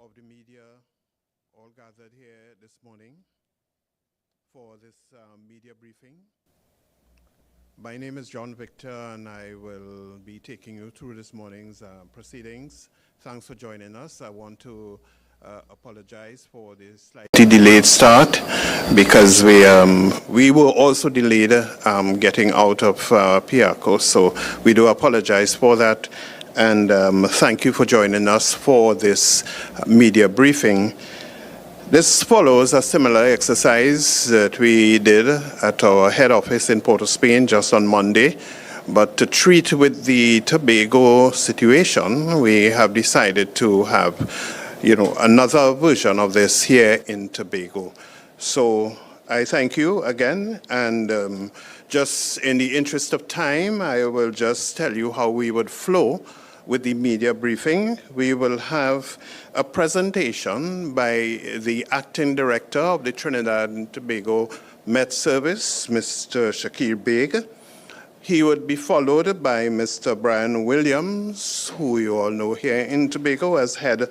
of the media all gathered here this morning for this media briefing. My name is John Victor, and I will be taking you through this morning's proceedings. Thanks for joining us. I want to apologize for the slightly delayed start because we were also delayed getting out of Piaco, so we do apologize for that. And thank you for joining us for this media briefing. This follows a similar exercise that we did at our head office in Port of Spain just on Monday. But to treat with the Tobago situation, we have decided to have, another version of this here in Tobago. So I thank you again, and just in the interest of time, I will just tell you how we would flow with the media briefing. We will have a presentation by the acting director of the Trinidad and Tobago Met Service, Mr. Shakir Beg. He would be followed by Mr. Brian Williams, who you all know here in Tobago as head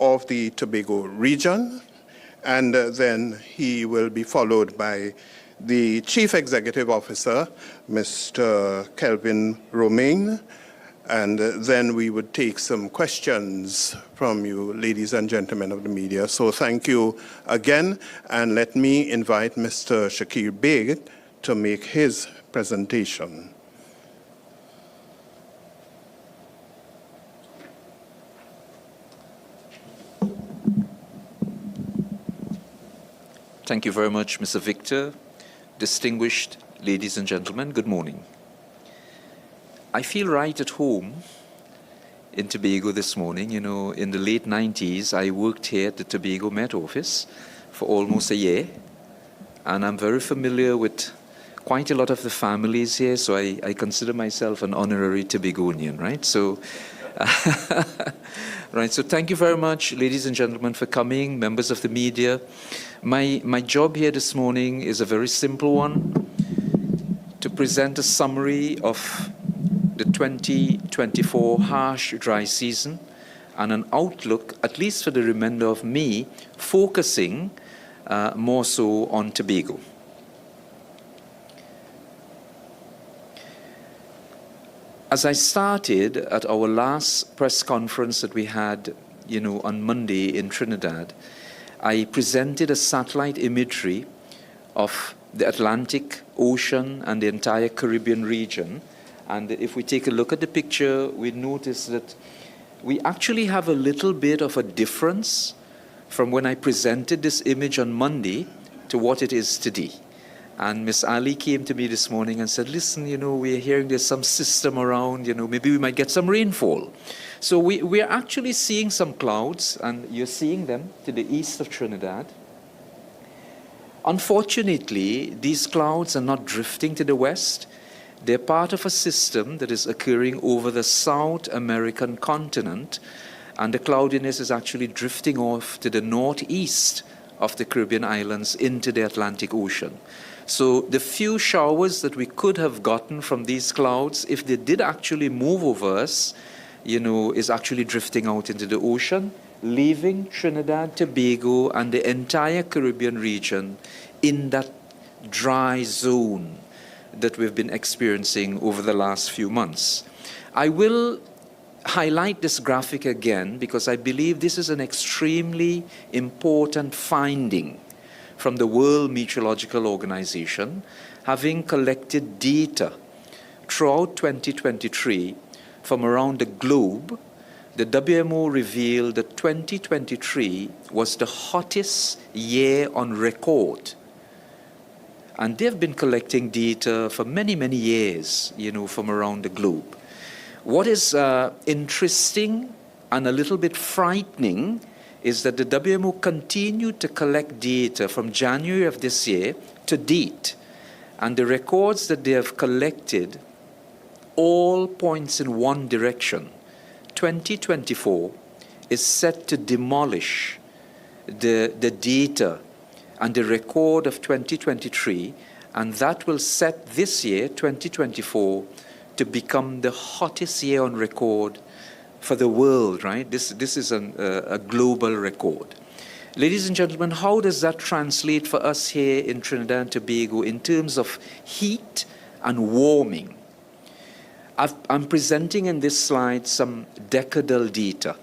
of the Tobago region. And then he will be followed by the Chief Executive Officer, Mr. Kelvin Romain. And then we would take some questions from you, ladies and gentlemen of the media. So thank you again, and let me invite Mr. Shakir Beg to make his presentation. Thank you very much, Mr. Victor. Distinguished ladies and gentlemen, good morning. I feel right at home in Tobago this morning. In the late 90s, I worked here at the Tobago Met Office for almost a year, and I'm very familiar with quite a lot of the families here, so I consider myself an honorary Tobagonian, right? So, so thank you very much, ladies and gentlemen, for coming, members of the media. My job here this morning is a very simple one, to present a summary of the 2024 harsh dry season and an outlook, at least for the remainder of May, focusing more so on Tobago. As I started at our last press conference that we had, on Monday in Trinidad, I presented a satellite imagery of the Atlantic Ocean and the entire Caribbean region. And if we take a look at the picture, we notice that we actually have a little bit of a difference from when I presented this image on Monday to what it is today. And Miss Ali came to me this morning and said, listen, we're hearing there's some system around, maybe we might get some rainfall. So we're actually seeing some clouds, and you're seeing them to the east of Trinidad. Unfortunately, these clouds are not drifting to the west. They're part of a system that is occurring over the South American continent, and the cloudiness is actually drifting off to the northeast of the Caribbean islands into the Atlantic Ocean. So the few showers that we could have gotten from these clouds, if they did actually move over us, is actually drifting out into the ocean, leaving Trinidad, Tobago, and the entire Caribbean region in that dry zone that we've been experiencing over the last few months. I will highlight this graphic again because I believe this is an extremely important finding from the World Meteorological Organization, having collected data throughout 2023 from around the globe. The WMO revealed that 2023 was the hottest year on record. And they've been collecting data for many, many years, from around the globe. What is interesting and a little bit frightening is that the WMO continued to collect data from January of this year to date. And the records that they have collected all points in one direction. 2024 is set to demolish the data and the record of 2023, and that will set this year, 2024, to become the hottest year on record for the world, right? This is a global record. Ladies and gentlemen, how does that translate for us here in Trinidad and Tobago in terms of heat and warming? I'm presenting in this slide some decadal data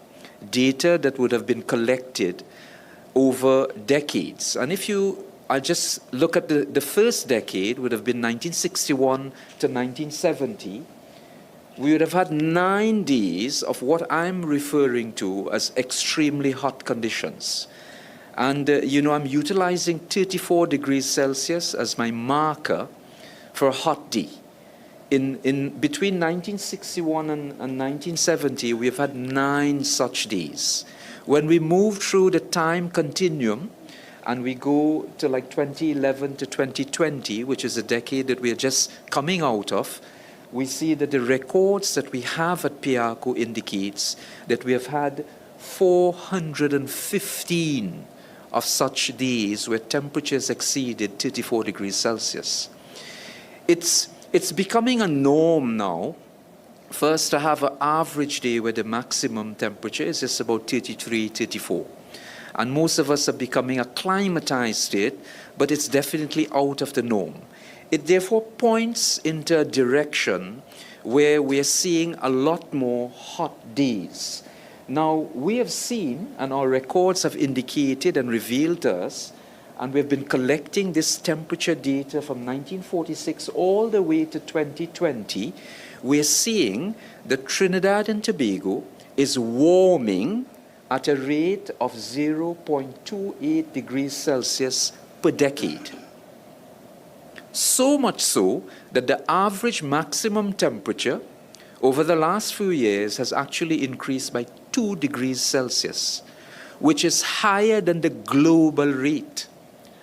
that would have been collected over decades. And I just look at the first decade, would have been 1961 to 1970, we would have had 9 days of what I'm referring to as extremely hot conditions. And, I'm utilizing 34 degrees Celsius as my marker for a hot day. In between 1961 and 1970, we have had 9 such days. When we move through the time continuum, and we go to like 2011 to 2020, which is a decade that we are just coming out of, we see that the records that we have at Piarco indicates that we have had 415 of such days where temperatures exceeded 34 degrees Celsius. It's becoming a norm now for us to have an average day where the maximum temperature is just about 33, 34. And most of us are becoming acclimatized to it, but it's definitely out of the norm. It therefore points into a direction where we're seeing a lot more hot days. Now, we have seen, and our records have indicated and revealed to us, and we've been collecting this temperature data from 1946 all the way to 2020, we're seeing that Trinidad and Tobago is warming at a rate of 0.28 degrees Celsius per decade. So much so that the average maximum temperature over the last few years has actually increased by 2 degrees Celsius, which is higher than the global rate,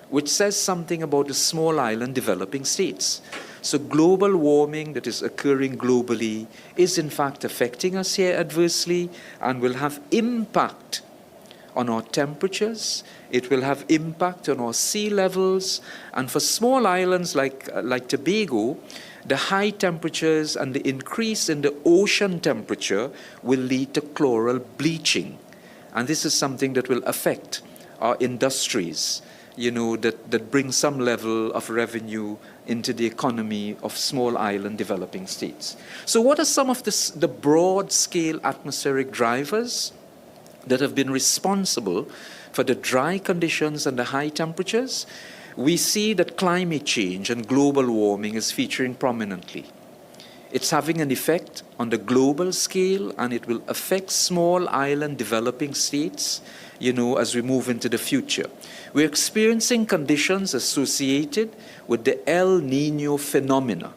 which says something about the small island developing states. So global warming that is occurring globally is in fact affecting us here adversely and will have impact on our temperatures. It will have impact on our sea levels. And for small islands like Tobago, the high temperatures and the increase in the ocean temperature will lead to chloral bleaching. And this is something that will affect our industries, that bring some level of revenue into the economy of small island developing states. So what are some of the broad-scale atmospheric drivers that have been responsible for the dry conditions and the high temperatures? We see that climate change and global warming is featuring prominently. It's having an effect on the global scale, and it will affect small island developing states, as we move into the future. We're experiencing conditions associated with the El Nino phenomena.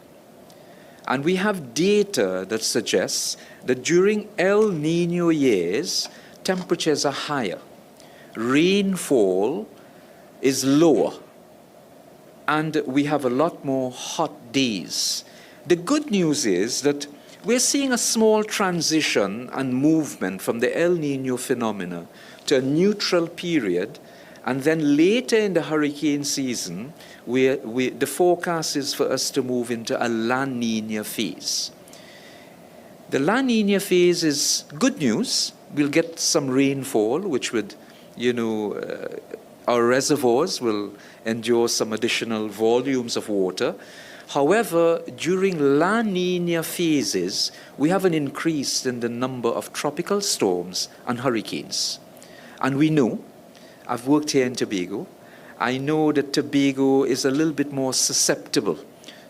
And we have data that suggests that during El Nino years, temperatures are higher, rainfall is lower, and we have a lot more hot days. The good news is that we're seeing a small transition and movement from the El Nino phenomena to a neutral period, and then later in the hurricane season, the forecast is for us to move into a La Nina phase. The La Nina phase is good news. We'll get some rainfall, which would, our reservoirs will endure some additional volumes of water. However, during La Nina phases, we have an increase in the number of tropical storms and hurricanes. And we know, I've worked here in Tobago, I know that Tobago is a little bit more susceptible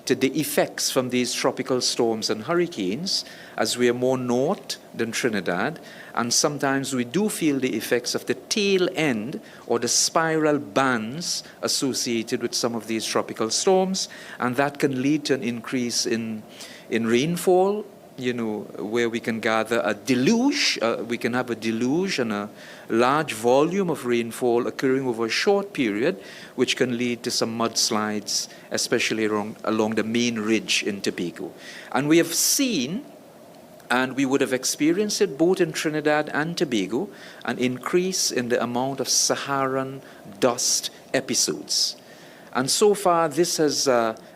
to the effects from these tropical storms and hurricanes, as we are more north than Trinidad, and sometimes we do feel the effects of the tail end or the spiral bands associated with some of these tropical storms, and that can lead to an increase in rainfall, where we can gather a deluge, we can have a deluge and a large volume of rainfall occurring over a short period, which can lead to some mudslides, especially along the main ridge in Tobago. And we have seen, and we would have experienced it both in Trinidad and Tobago, an increase in the amount of Saharan dust episodes. And so far, this has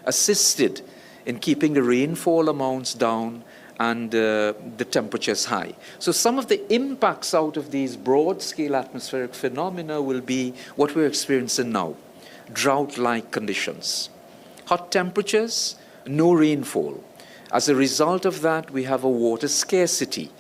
assisted in keeping the rainfall amounts down and the temperature is high. So some of the impacts out of these broad-scale atmospheric phenomena will be what we're experiencing now: drought-like conditions, hot temperatures, no rainfall. As a result of that, we have a water scarcity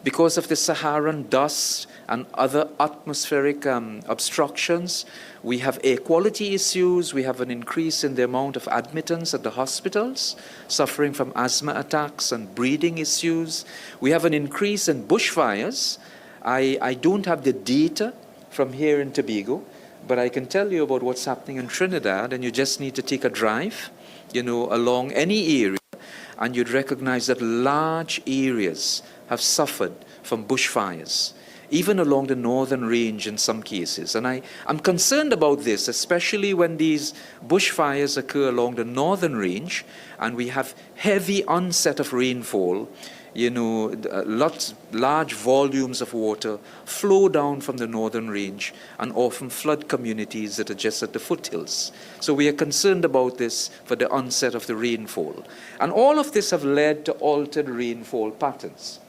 because of the Saharan dust and other atmospheric obstructions. We have air quality issues. We have an increase in the amount of admittance at the hospitals, suffering from asthma attacks and breathing issues. We have an increase in bushfires. I don't have the data from here in Tobago, but I can tell you about what's happening in Trinidad, and you just need to take a drive, along any area, and you'd recognize that large areas have suffered from bushfires, even along the northern range in some cases. And I'm concerned about this, especially when these bushfires occur along the northern range and we have heavy onset of rainfall. Large volumes of water flow down from the northern range and often flood communities that are just at the foothills. So we are concerned about this for the onset of the rainfall. And all of this have led to altered rainfall patterns.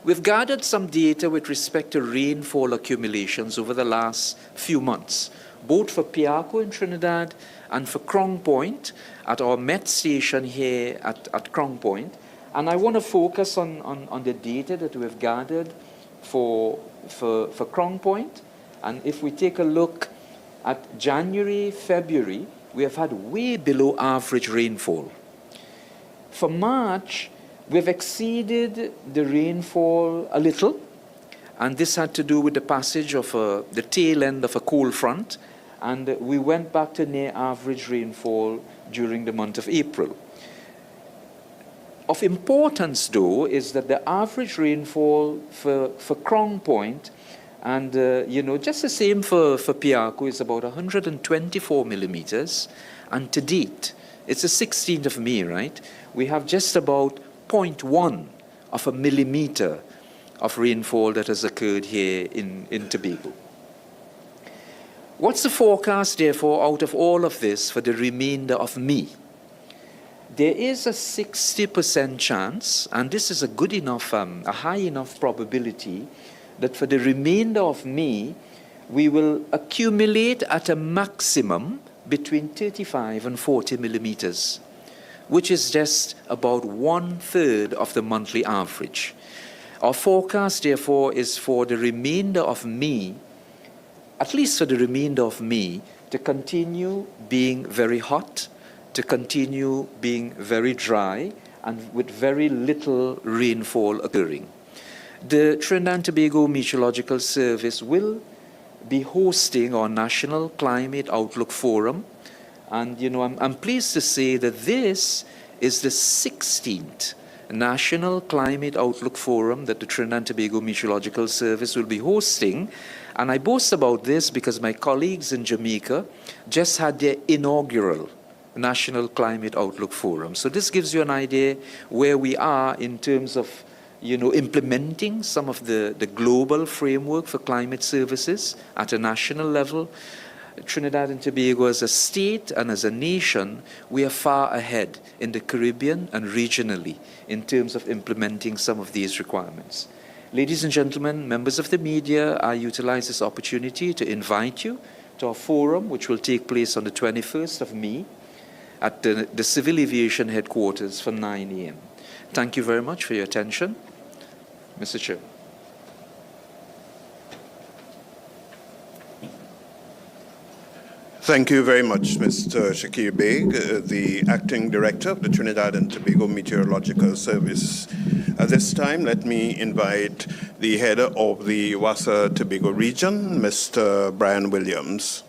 We've gathered some data with respect to rainfall accumulations over the last few months, both for Piarco in Trinidad and for Crown Point at our Met station here at Crown Point. And I want to focus on the data that we've gathered for Crown Point. And if we take a look at January, February, we have had way below average rainfall. For March, we've exceeded the rainfall a little, and this had to do with the passage of the tail end of a cold front, and we went back to near average rainfall during the month of April. Of importance, though, is that the average rainfall for Crown Point, and just the same for Piarco, is about 124 millimeters, and to date, it's the 16th of May, right? We have just about 0.1 of a millimeter of rainfall that has occurred here in Tobago. What's the forecast, therefore, out of all of this for the remainder of May? There is a 60% chance, and this is a good enough, a high enough probability, that for the remainder of May, we will accumulate at a maximum between 35 and 40 millimeters, which is just about 1/3 of the monthly average. Our forecast, therefore, is for the remainder of May, at least for the remainder of May, to continue being very hot, to continue being very dry, and with very little rainfall occurring. The Trinidad and Tobago Meteorological Service will be hosting our National Climate Outlook Forum, and I'm pleased to say that this is the 16th National Climate Outlook Forum that the Trinidad and Tobago Meteorological Service will be hosting. And I boast about this because my colleagues in Jamaica just had their inaugural National Climate Outlook Forum. So this gives you an idea where we are in terms of implementing some of the global framework for climate services at a national level. Trinidad and Tobago as a state and as a nation, we are far ahead in the Caribbean and regionally in terms of implementing some of these requirements. Ladies and gentlemen, members of the media, I utilize this opportunity to invite you to our forum, which will take place on the 21st of May at the Civil Aviation Headquarters for 9 a.m. Thank you very much for your attention. Mr. Chair. Thank you very much, Mr. Shakir Beg, the Acting Director of the Trinidad and Tobago Meteorological Service. At this time, let me invite the head of the Wassa Tobago region, Mr. Brian Williams.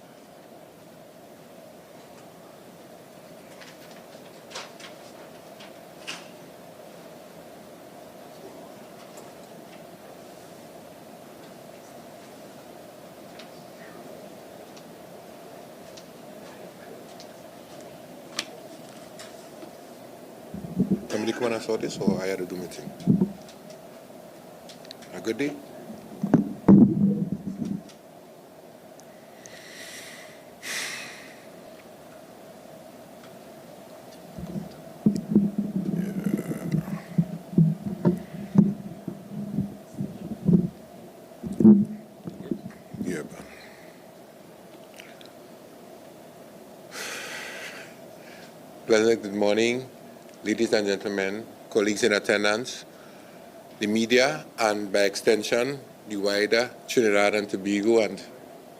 Somebody come and saw this, or I had to do my thing? A good day? Pleasant good morning, ladies and gentlemen, colleagues in attendance, the media, and by extension, the wider Trinidad and Tobago and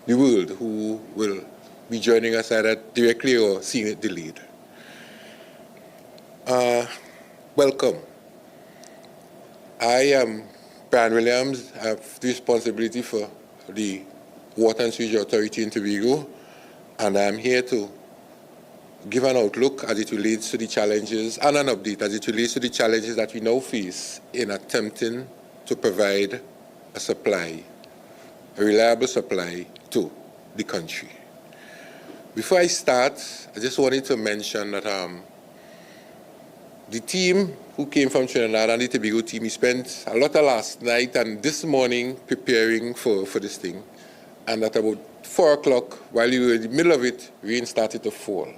the world who will be joining us either directly or seeing it delayed. Welcome. I am Brian Williams. I have the responsibility for the Water and Sewage Authority in Tobago, and I am here to give an outlook as it relates to the challenges and an update as it relates to the challenges that we now face in attempting to provide a supply, a reliable supply to the country. Before I start, I just wanted to mention that the team who came from Trinidad and the Tobago team, we spent a lot of last night and this morning preparing for this thing. And at about 4 o'clock, while we were in the middle of it, rain started to fall.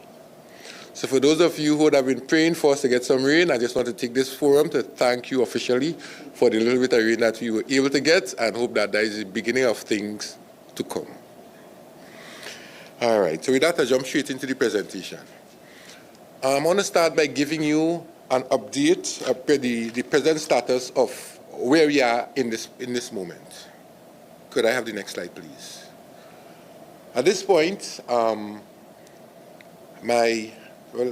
So for those of you who would have been praying for us to get some rain, I just want to take this forum to thank you officially for the little bit of rain that we were able to get, and hope that that is the beginning of things to come. All right, so with that, I jump straight into the presentation. I'm going to start by giving you an update of the present status of where we are in this moment. Could I have the next slide, please? At this point,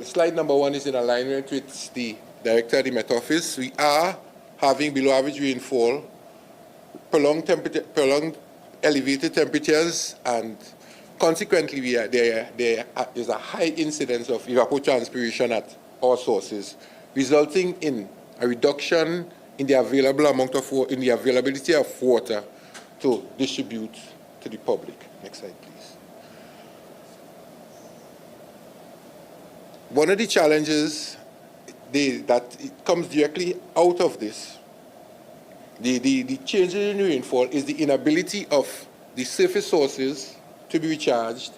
slide number 1 is in alignment with the Director of the Met Office. We are having below average rainfall, prolonged elevated temperatures, and consequently there is a high incidence of evapotranspiration at our sources, resulting in a reduction in the availability of water to distribute to the public. Next slide, please. One of the challenges that it comes directly out of this, the changes in rainfall, is the inability of the surface sources to be recharged,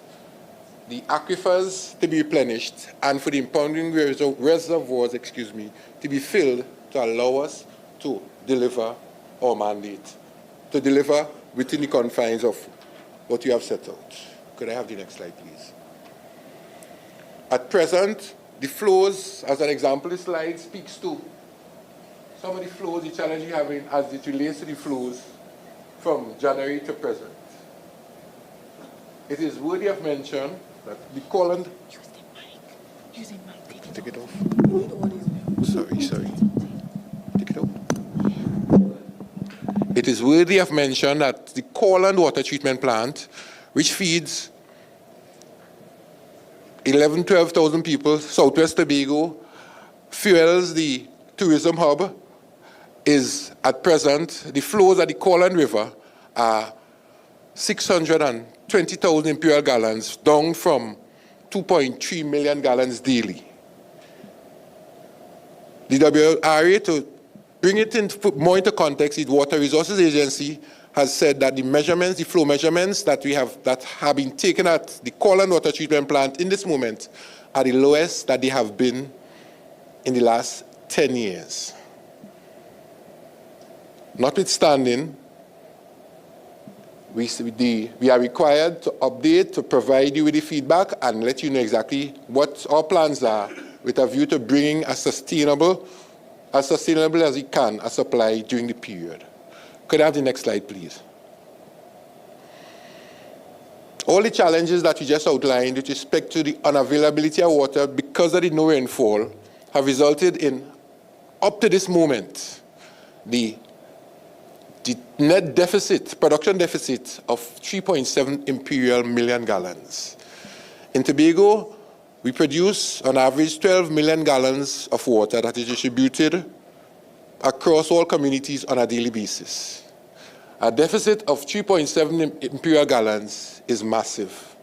the aquifers to be replenished, and for the impounding reservoirs, to be filled to allow us to deliver our mandate, to deliver within the confines of what you have set out. Could I have the next slide, please? At present, the flows, as an example, this slide speaks to some of the flows, the challenge we're having as it relates to the flows from January to present. It is worthy of mention that the column... Use the mic. Take it off. Sorry. Take it off. It is worthy of mention that the Corland water treatment plant, which feeds 12,000 people, Southwest Tobago, fuels the tourism hub, is at present, the flows at the Corland River are 620,000 imperial gallons, down from 2.3 million gallons daily. The WRA, to bring it more into context, the Water Resources Agency has said that the flow measurements that have been taken at the Corland water treatment plant in this moment are the lowest that they have been in the last 10 years. Notwithstanding, we are required to update, to provide you with the feedback and let you know exactly what our plans are with a view to bringing as sustainable as we can a supply during the period. Could I have the next slide, please? All the challenges that we just outlined with respect to the unavailability of water because of the no rainfall have resulted in, up to this moment, the net deficit, production deficit of 3.7 imperial million gallons. In Tobago, we produce on average 12 million gallons of water that is distributed across all communities on a daily basis. A deficit of 3.7 imperial gallons is massive.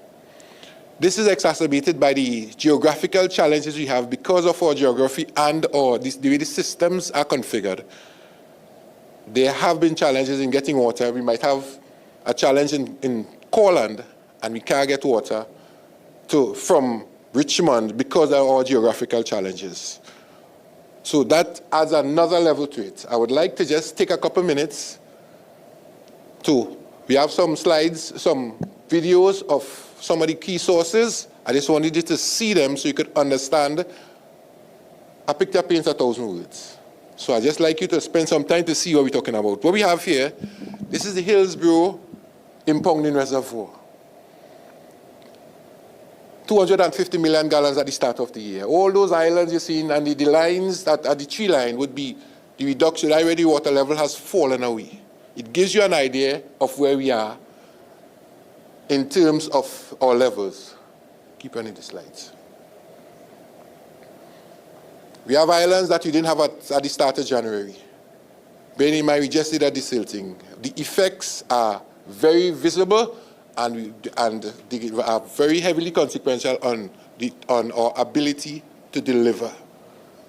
This is exacerbated by the geographical challenges we have because of our geography and the way the systems are configured. There have been challenges in getting water. We might have a challenge in Corland and we can't get water from Richmond because of our geographical challenges. So that adds another level to it. I would like to just take a couple minutes we have some slides, some videos of some of the key sources. I just wanted you to see them so you could understand a picture paints 1,000 words. So I'd just like you to spend some time to see what we're talking about. What we have here, this is the Hillsborough impounding reservoir. 250 million gallons at the start of the year. All those islands you're seeing and the lines that at the tree line would be the reduction. Already water level has fallen away. It gives you an idea of where we are in terms of our levels. Keep running the slides. We have islands that we didn't have at the start of January. Bearing in mind, we just did a desilting. The effects are very visible and they are very heavily consequential on our ability to deliver.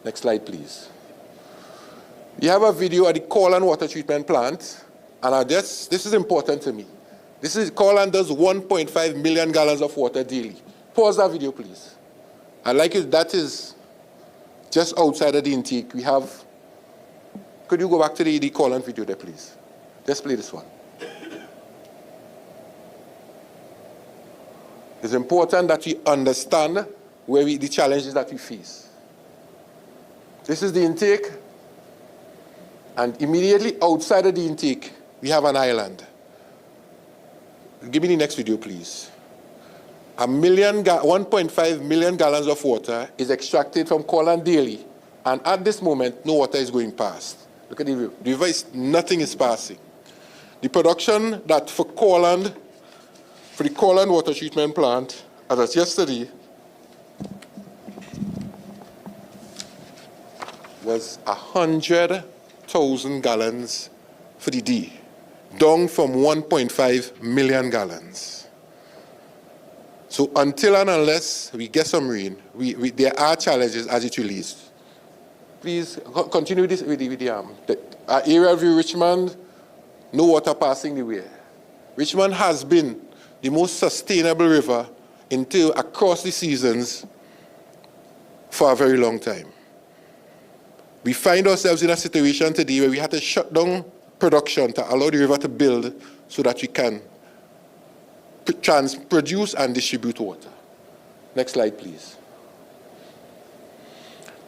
Next slide, please. We have a video at the Corland Water Treatment Plant, and this is important to me. Corland does 1.5 million gallons of water daily. Pause that video, please. I like it. That is just outside of the intake. We have. Could you go back to the Corland video there, please? Just play this one. It's important that we understand the challenges that we face. This is the intake, and immediately outside of the intake, we have an island. Give me the next video, please. 1.5 million gallons of water is extracted from Corland daily, and at this moment, no water is going past. Look at the river. The river nothing is passing. The production that for the Corland Water Treatment Plant, as of yesterday, was 100,000 gallons for the day, down from 1.5 million gallons. So until and unless we get some rain, there are challenges as it relates. Please continue this with the area of Richmond, no water passing the way. Richmond has been the most sustainable river across the seasons for a very long time. We find ourselves in a situation today where we had to shut down production to allow the river to build so that we can produce and distribute water. Next slide, please.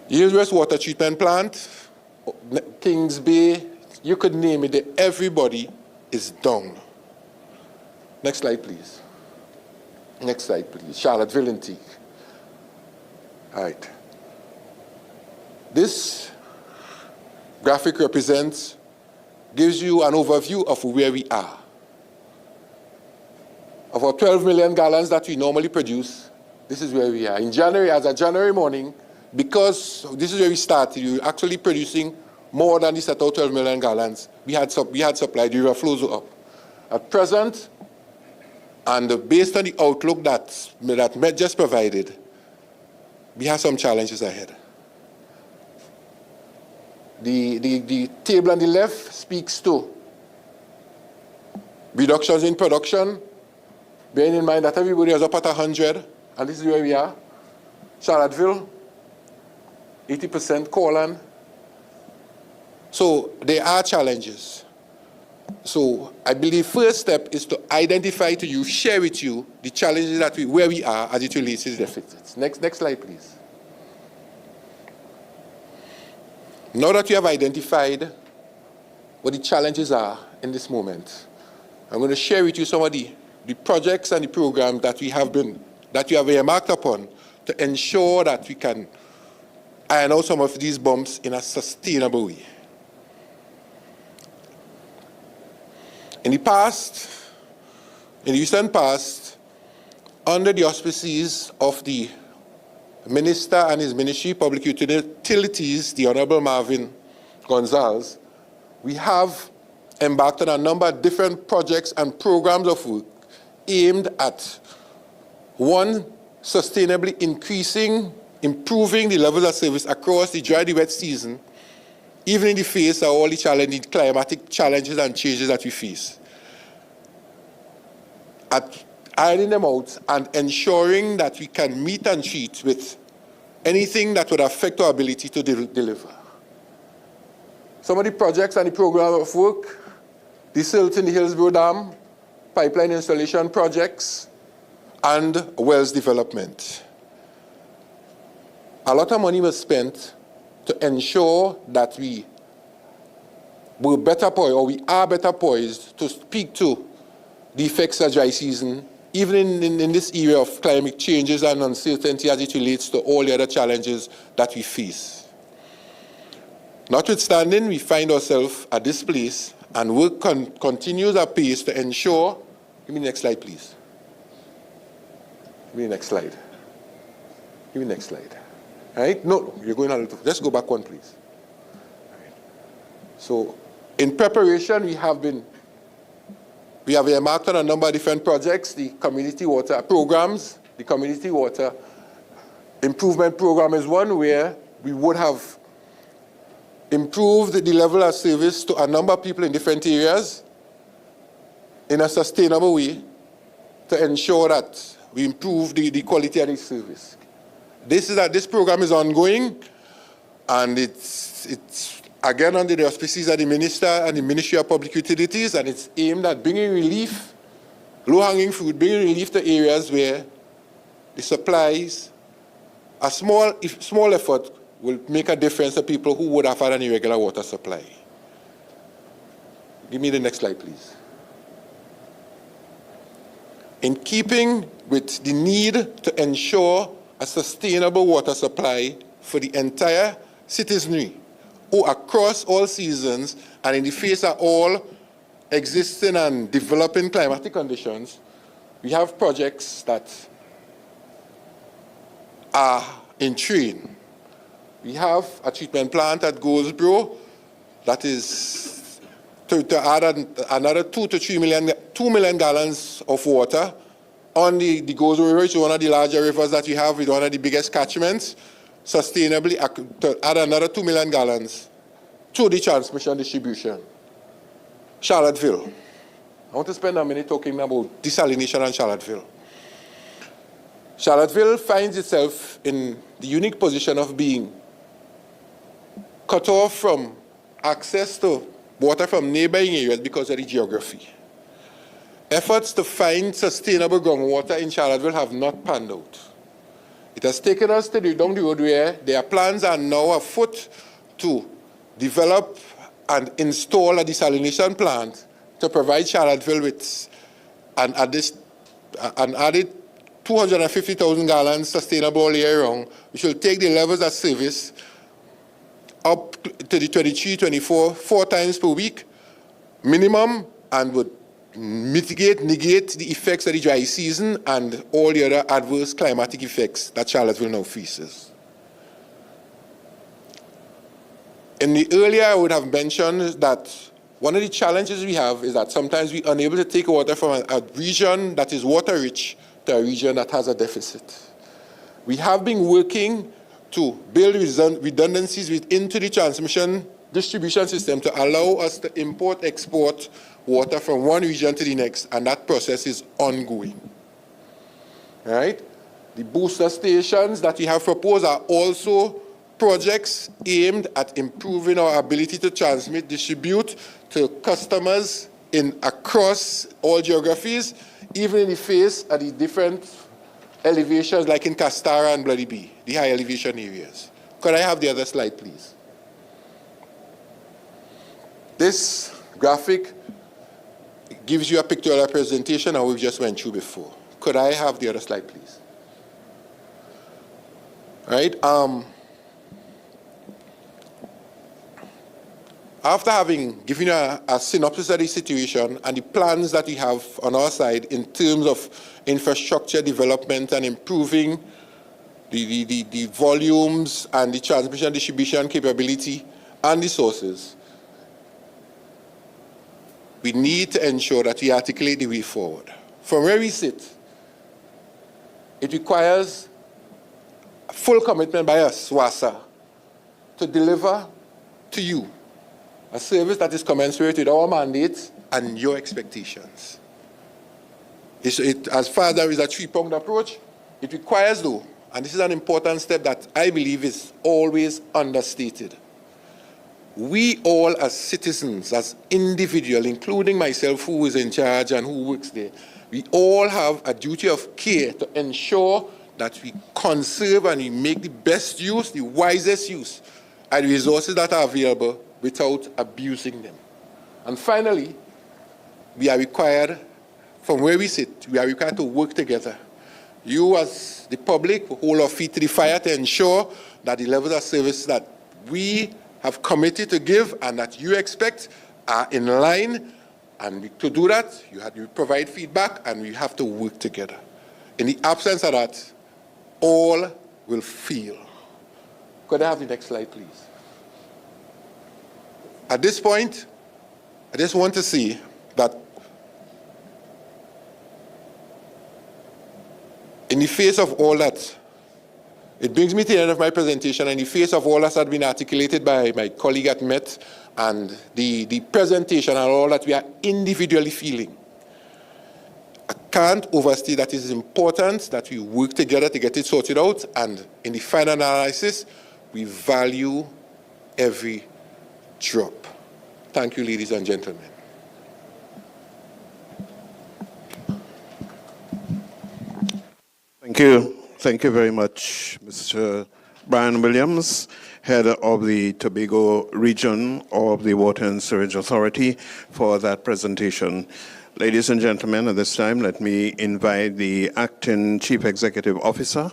Hillsborough Water Treatment Plant, Kings Bay, you could name it, everybody is down. Next slide, please. Next slide, please. Charlottesville intake. All right. This graphic gives you an overview of where we are. Of our 12 million gallons that we normally produce, this is where we are. In January, as of January morning, because this is where we started, we were actually producing more than the set out 12 million gallons. We had supply, the river flows up. At present, and based on the outlook that Met just provided, we have some challenges ahead. The table on the left speaks to reductions in production, bearing in mind that everybody is up at 100, and this is where we are. Charlottesville, 80% Corland. So there are challenges. So I believe first step is to identify to you, share with you the challenges where we are as it relates to the deficits. Next slide, please. Now that you have identified what the challenges are in this moment, I'm going to share with you some of the projects and the programs that we have earmarked upon to ensure that we can iron out some of these bumps in a sustainable way. In the recent past, under the auspices of the Minister and his Ministry of Public Utilities, the Honorable Marvin Gonzalez, we have embarked on a number of different projects and programs of work aimed at, one, sustainably improving the levels of service across the dry, the wet season, even in the face of all the climatic challenges and changes that we face. At ironing them out and ensuring that we can meet and treat with anything that would affect our ability to deliver. Some of the projects and the program of work, the silt in the Hillsborough Dam, pipeline installation projects, and wells development. A lot of money was spent to ensure that we were better poised, or we are better poised to speak to the effects of dry season, even in this area of climate changes and uncertainty as it relates to all the other challenges that we face. Notwithstanding, we find ourselves at this place and work continues apace to ensure. Give me the next slide, please. Give me the next slide. Give me the next slide. Right? No, you're going a little. Just go back one, please. Right. So, in preparation, we have earmarked on a number of different projects, the community water programs. The community water improvement program is one where we would have improved the level of service to a number of people in different areas in a sustainable way to ensure that we improve the quality of the service. This program is ongoing, and it's again under the auspices of the Minister and the Ministry of Public Utilities, and it's aimed at bringing relief, low-hanging fruit, bringing relief to areas where the supplies, a small effort will make a difference to people who would have had an irregular water supply. Give me the next slide, please. In keeping with the need to ensure a sustainable water supply for the entire citizenry, who across all seasons and in the face of all existing and developing climatic conditions, we have projects that are in train. We have a treatment plant at Goldsboro that is to add another 2 million gallons of water on the Goldsboro River, which is one of the larger rivers that we have with one of the biggest catchments, sustainably to add another 2 million gallons to the transmission distribution. Charlottesville. I want to spend a minute talking about desalination and Charlottesville. Charlottesville finds itself in the unique position of being cut off from access to water from neighboring areas because of the geography. Efforts to find sustainable groundwater in Charlottesville have not panned out. It has taken us down the road where their plans are now afoot to develop and install a desalination plant to provide Charlottesville with an added 250,000 gallons sustainable all year round, which will take the levels of service up to the 23, 24, 4 times per week minimum, and would negate the effects of the dry season and all the other adverse climatic effects that Charlottesville now faces. In the earlier, I would have mentioned that one of the challenges we have is that sometimes we're unable to take water from a region that is water rich to a region that has a deficit. We have been working to build redundancies into the transmission distribution system to allow us to import-export water from one region to the next, and that process is ongoing. All right? The booster stations that we have proposed are also projects aimed at improving our ability to transmit, distribute to customers across all geographies, even in the face of the different elevations like in Castara and Bloody Bee, the high elevation areas. Could I have the other slide, please? This graphic gives you a pictorial representation of what we just went through before. Could I have the other slide, please? All right. After having given you a synopsis of the situation and the plans that we have on our side in terms of infrastructure development and improving the volumes and the transmission distribution capability and the sources, we need to ensure that we articulate the way forward. From where we sit, it requires full commitment by us, WASA, to deliver to you a service that is commensurate with our mandates and your expectations. As far as there is a three-pronged approach, it requires, though, and this is an important step that I believe is always understated, we all as citizens, as individuals, including myself who is in charge and who works there, we all have a duty of care to ensure that we conserve and we make the best use, the wisest use at the resources that are available without abusing them. And finally, we are required, from where we sit, we are required to work together. You as the public hold our feet to the fire to ensure that the levels of service that we have committed to give and that you expect are in line. And to do that, you provide feedback and we have to work together. In the absence of that, all will fail. Could I have the next slide, please? At this point, I just want to say that in the face of all that, it brings me to the end of my presentation. In the face of all that has been articulated by my colleague at Met and the presentation and all that we are individually feeling, I can't overstate that it is important that we work together to get it sorted out, and in the final analysis, we value every drop. Thank you, ladies and gentlemen. Thank you. Thank you very much, Mr. Brian Williams, head of the Tobago region of the Water and Sewage Authority, for that presentation. Ladies and gentlemen, at this time, let me invite the Acting Chief Executive Officer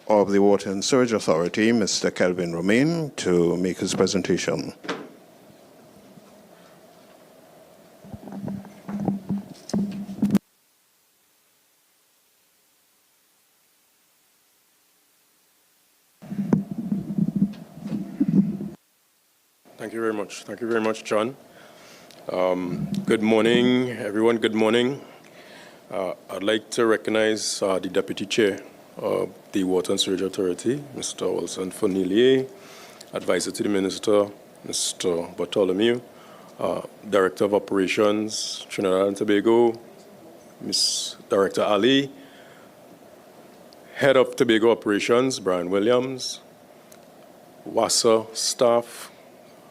of the Water and Sewage Authority, Mr. Kelvin Romain, to make his presentation. Thank you very much. Thank you very much, John. Good morning, everyone. Good morning. I'd like to recognize the Deputy Chair of the Water and Sewage Authority, Mr. Wilson Fonilier, Advisor to the Minister, Mr. Bartholomew, Director of Operations, Trinidad and Tobago, Ms. Director Ali, Head of Tobago Operations, Brian Williams, WASA staff,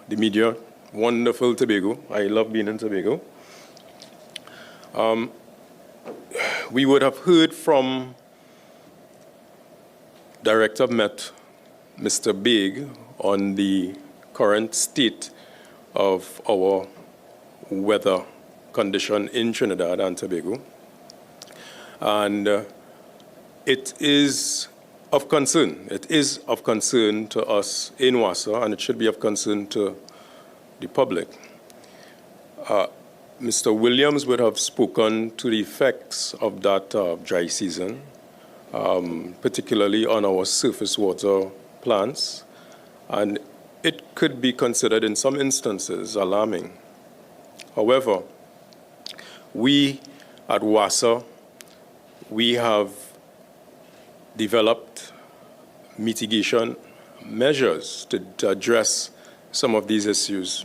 the media, wonderful Tobago. I love being in Tobago. We would have heard from Director of Met, Mr. Big, on the current state of our weather condition in Trinidad and Tobago. And it is of concern. It is of concern to us in WASA, and it should be of concern to the public. Mr. Williams would have spoken to the effects of that dry season, particularly on our surface water plants, and it could be considered in some instances alarming. However, we at WASA, we have developed mitigation measures to address some of these issues.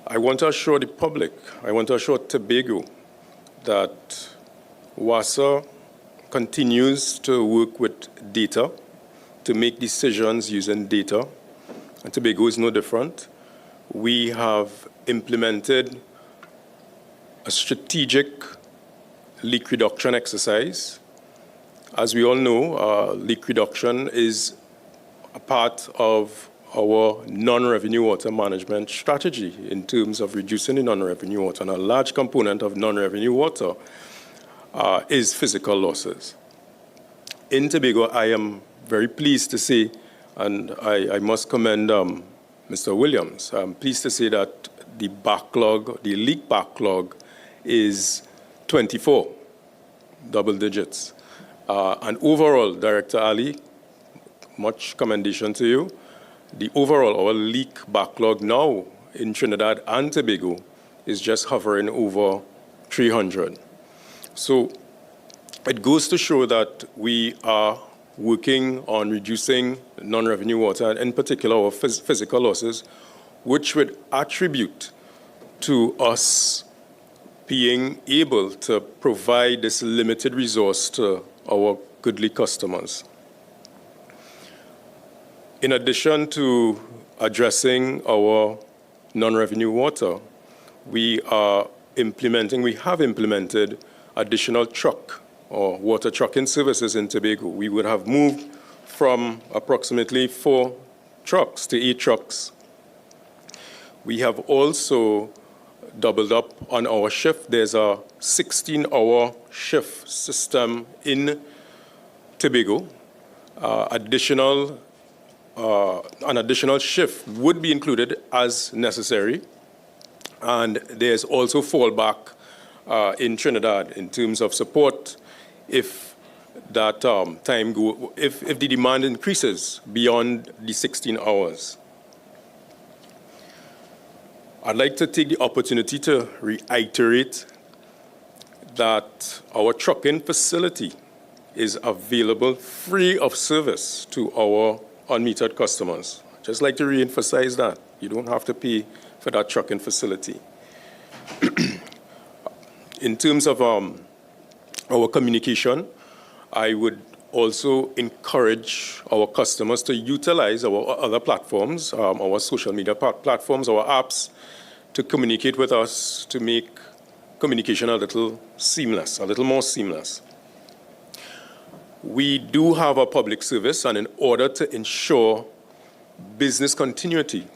I want to assure the public, I want to assure Tobago that WASA continues to work with data to make decisions using data, and Tobago is no different. We have implemented a strategic leak reduction exercise. As we all know, leak reduction is a part of our non-revenue water management strategy in terms of reducing the non-revenue water. And a large component of non-revenue water is physical losses. In Tobago, I am very pleased to say, and I must commend Mr. Williams, I'm pleased to say that the backlog, the leak backlog, is 24, double digits. And overall, Director Ali, much commendation to you. The overall, our leak backlog now in Trinidad and Tobago is just hovering over 300. So it goes to show that we are working on reducing non-revenue water, and in particular our physical losses, which would attribute to us being able to provide this limited resource to our goodly customers. In addition to addressing our non-revenue water, we have implemented additional truck or water trucking services in Tobago. We would have moved from approximately 4 trucks to 8 trucks. We have also doubled up on our shift. There's a 16-hour shift system in Tobago. An additional shift would be included as necessary. And there's also fallback in Trinidad in terms of support if that if the demand increases beyond the 16 hours. I'd like to take the opportunity to reiterate that our trucking facility is available free of service to our unmetered customers. I'd just like to reemphasize that. You don't have to pay for that trucking facility. In terms of our communication, I would also encourage our customers to utilize our other platforms, our social media platforms, our apps, to communicate with us, to make communication a little seamless, a little more seamless. We do have a public service, and in order to ensure business continuity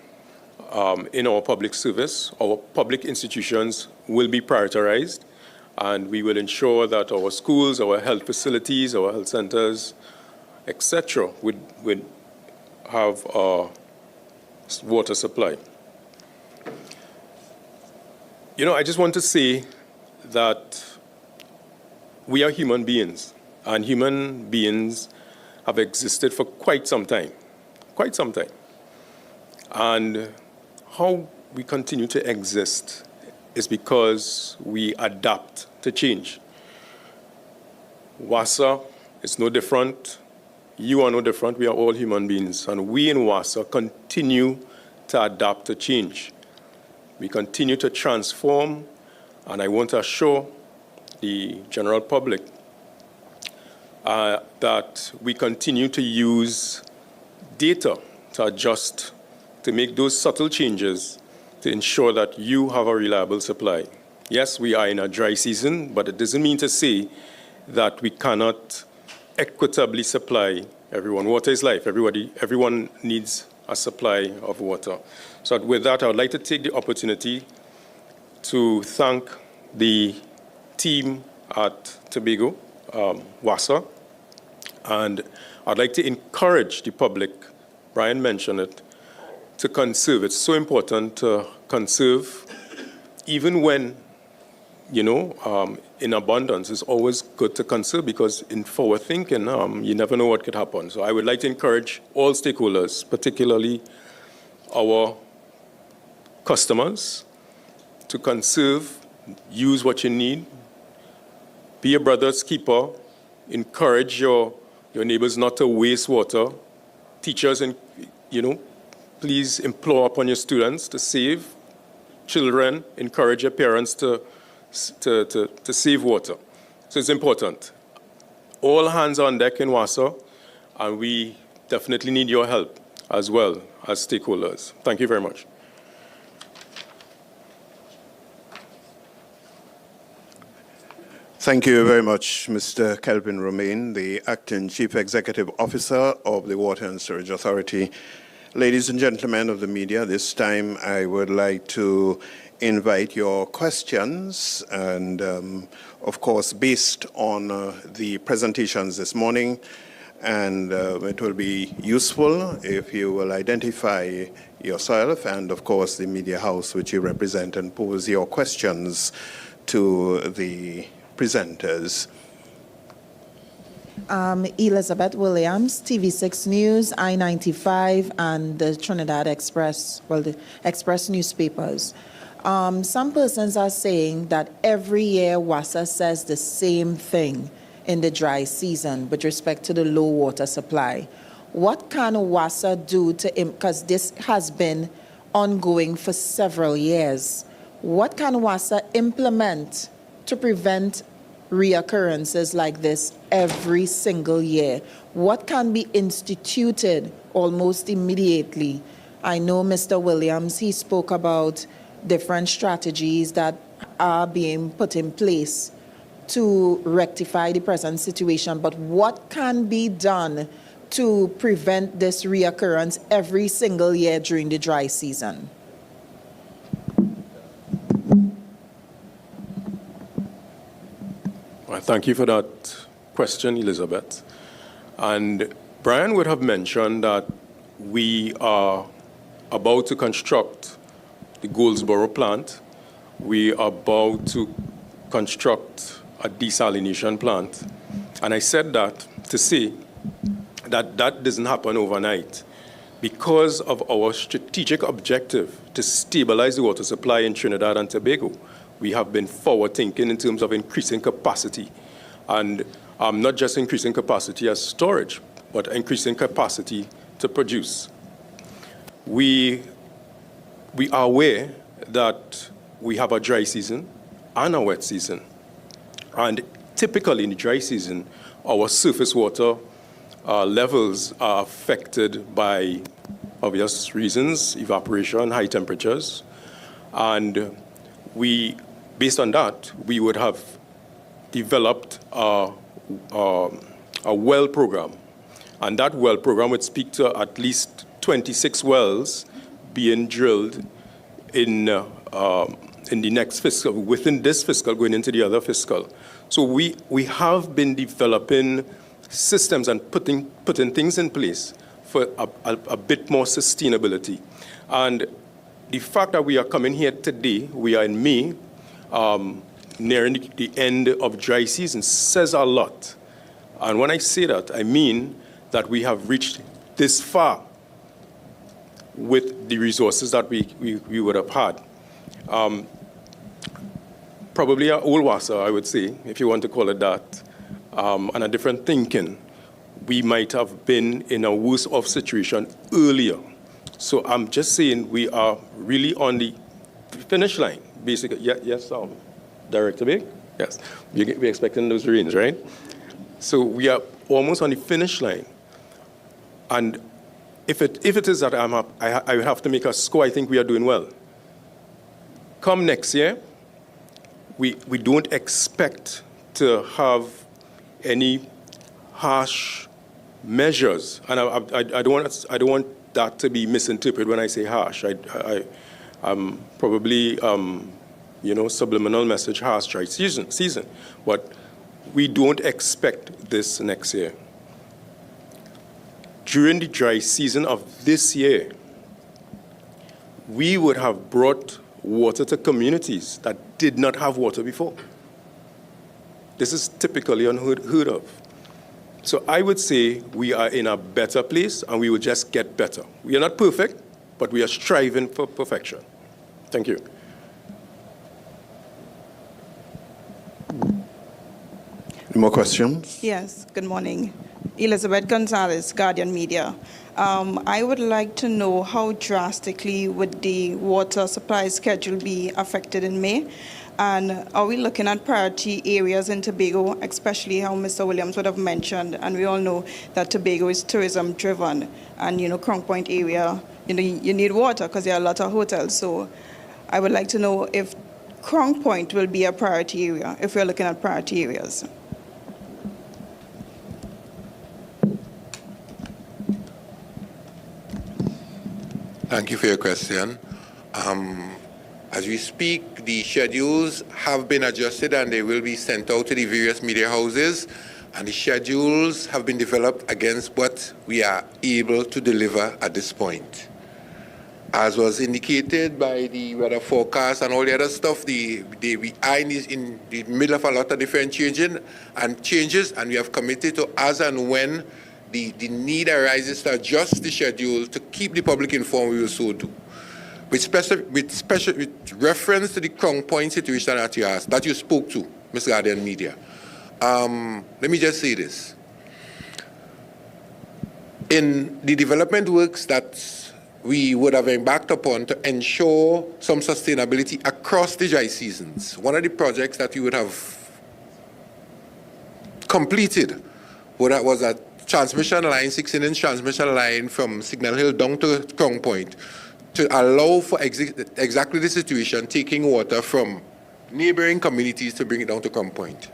in our public service, our public institutions will be prioritized, and we will ensure that our schools, our health facilities, our health centers, etc., would have a water supply. You know, I just want to say that we are human beings, and human beings have existed for quite some time. And how we continue to exist is because we adapt to change. WASA is no different. You are no different. We are all human beings. And we in WASA continue to adapt to change. We continue to transform, and I want to assure the general public that we continue to use data to adjust, to make those subtle changes to ensure that you have a reliable supply. Yes, we are in a dry season, but it doesn't mean to say that we cannot equitably supply everyone. Water is life. Everyone needs a supply of water. So with that, I would like to take the opportunity to thank the team at Tobago, WASA, and I'd like to encourage the public, Brian mentioned it, to conserve. It's so important to conserve, even when, in abundance. It's always good to conserve, because in forward thinking, you never know what could happen. So I would like to encourage all stakeholders, particularly our customers, to conserve, use what you need, be a brother's keeper, encourage your neighbors not to waste water. Teachers, and please implore upon your students to save. Children, encourage your parents to save water. So it's important. All hands on deck in WASA, and we definitely need your help as well as stakeholders. Thank you very much. Thank you very much, Mr. Kelvin Romain, the Acting Chief Executive Officer of the Water and Sewerage Authority. Ladies and gentlemen of the media, this time I would like to invite your questions, and of course, based on the presentations this morning, and it will be useful if you will identify yourself and, of course, the media house which you represent, and pose your questions to the presenters. Elizabeth Williams, TV6 News, I-95, and the Trinidad Express, the Express newspapers. Some persons are saying that every year WASA says the same thing in the dry season with respect to the low water supply. What can WASA do because this has been ongoing for several years, what can WASA implement to prevent reoccurrences like this every single year? What can be instituted almost immediately? I know Mr. Williams, he spoke about different strategies that are being put in place to rectify the present situation, but what can be done to prevent this reoccurrence every single year during the dry season? Well, thank you for that question, Elizabeth. And Brian would have mentioned that we are about to construct the Goldsboro plant. We are about to construct a desalination plant. And I said that to say that that doesn't happen overnight. Because of our strategic objective to stabilize the water supply in Trinidad and Tobago, we have been forward thinking in terms of increasing capacity. And not just increasing capacity as storage, but increasing capacity to produce. We are aware that we have a dry season and a wet season. And typically in the dry season, our surface water levels are affected by obvious reasons, evaporation, high temperatures. And based on that, we would have developed a well program. And that well program would speak to at least 26 wells being drilled in the next fiscal, within this fiscal, going into the other fiscal. So we have been developing systems and putting things in place for a bit more sustainability. And the fact that we are coming here today, we are in May, nearing the end of dry season, says a lot. And when I say that, I mean that we have reached this far with the resources that we would have had. Probably an old WASA, I would say, if you want to call it that, and a different thinking, we might have been in a worse off situation earlier. So I'm just saying we are really on the finish line, basically. Yes, Director Big? Yes, we're expecting those rains, right? So we are almost on the finish line. And if it is that I have to make a score, I think we are doing well. Come next year, we don't expect to have any harsh measures, and I don't want that to be misinterpreted when I say harsh. I'm probably subliminal message harsh dry season, but we don't expect this next year. During the dry season of this year, we would have brought water to communities that did not have water before. This is typically unheard of. So I would say we are in a better place and we will just get better. We are not perfect, but we are striving for perfection. Thank you. Any more questions? Yes, good morning. Elizabeth Gonzalez, Guardian Media. I would like to know how drastically would the water supply schedule be affected in May? And are we looking at priority areas in Tobago, especially how Mr. Williams would have mentioned, and we all know that Tobago is tourism driven, and Crown Point area, you need water because there are a lot of hotels. So I would like to know if Crown Point will be a priority area, if we're looking at priority areas. Thank you for your question. As we speak, the schedules have been adjusted and they will be sent out to the various media houses. And the schedules have been developed against what we are able to deliver at this point. As was indicated by the weather forecast and all the other stuff, we are in the middle of a lot of different changes, and we have committed to, as and when the need arises, to adjust the schedule to keep the public informed, we will so do. With reference to the Crown Point situation that you spoke to, Ms. Guardian Media, let me just say this. In the development works that we would have embarked upon to ensure some sustainability across the dry seasons, one of the projects that we would have completed was a transmission line, 16-inch transmission line from Signal Hill down to Crown Point, to allow for exactly the situation, taking water from neighboring communities to bring it down to Crown Point.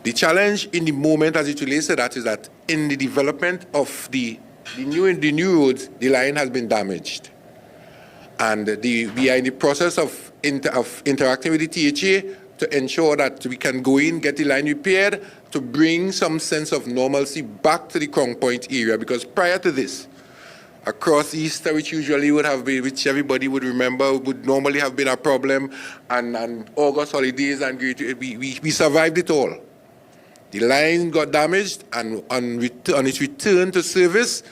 The challenge in the moment as it relates to that is that in the development of the new roads, the line has been damaged. And we are in the process of interacting with the THA to ensure that we can go in, get the line repaired, to bring some sense of normalcy back to the Crown Point area. Because prior to this, across Easter, which usually would have been, which everybody would remember, would normally have been a problem, and August holidays, and we survived it all. The line got damaged, and on its return to service,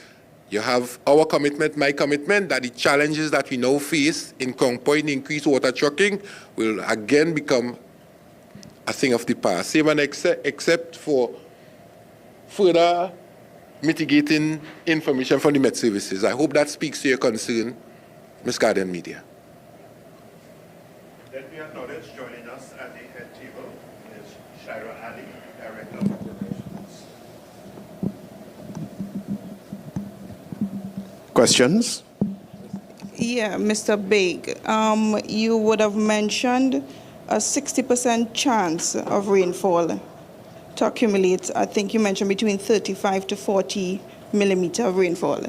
you have our commitment, my commitment, that the challenges that we now face in Crown Point, increased water trucking, will again become a thing of the past. Same and except for further mitigating information from the Met Services. I hope that speaks to your concern, Ms. Guardian Media. Let me acknowledge joining us at the head table is Shira Ali, Director of Operations. Questions? Yeah, Mr. Big, you would have mentioned a 60% chance of rainfall to accumulate. I think you mentioned between 35 to 40 millimeter of rainfall,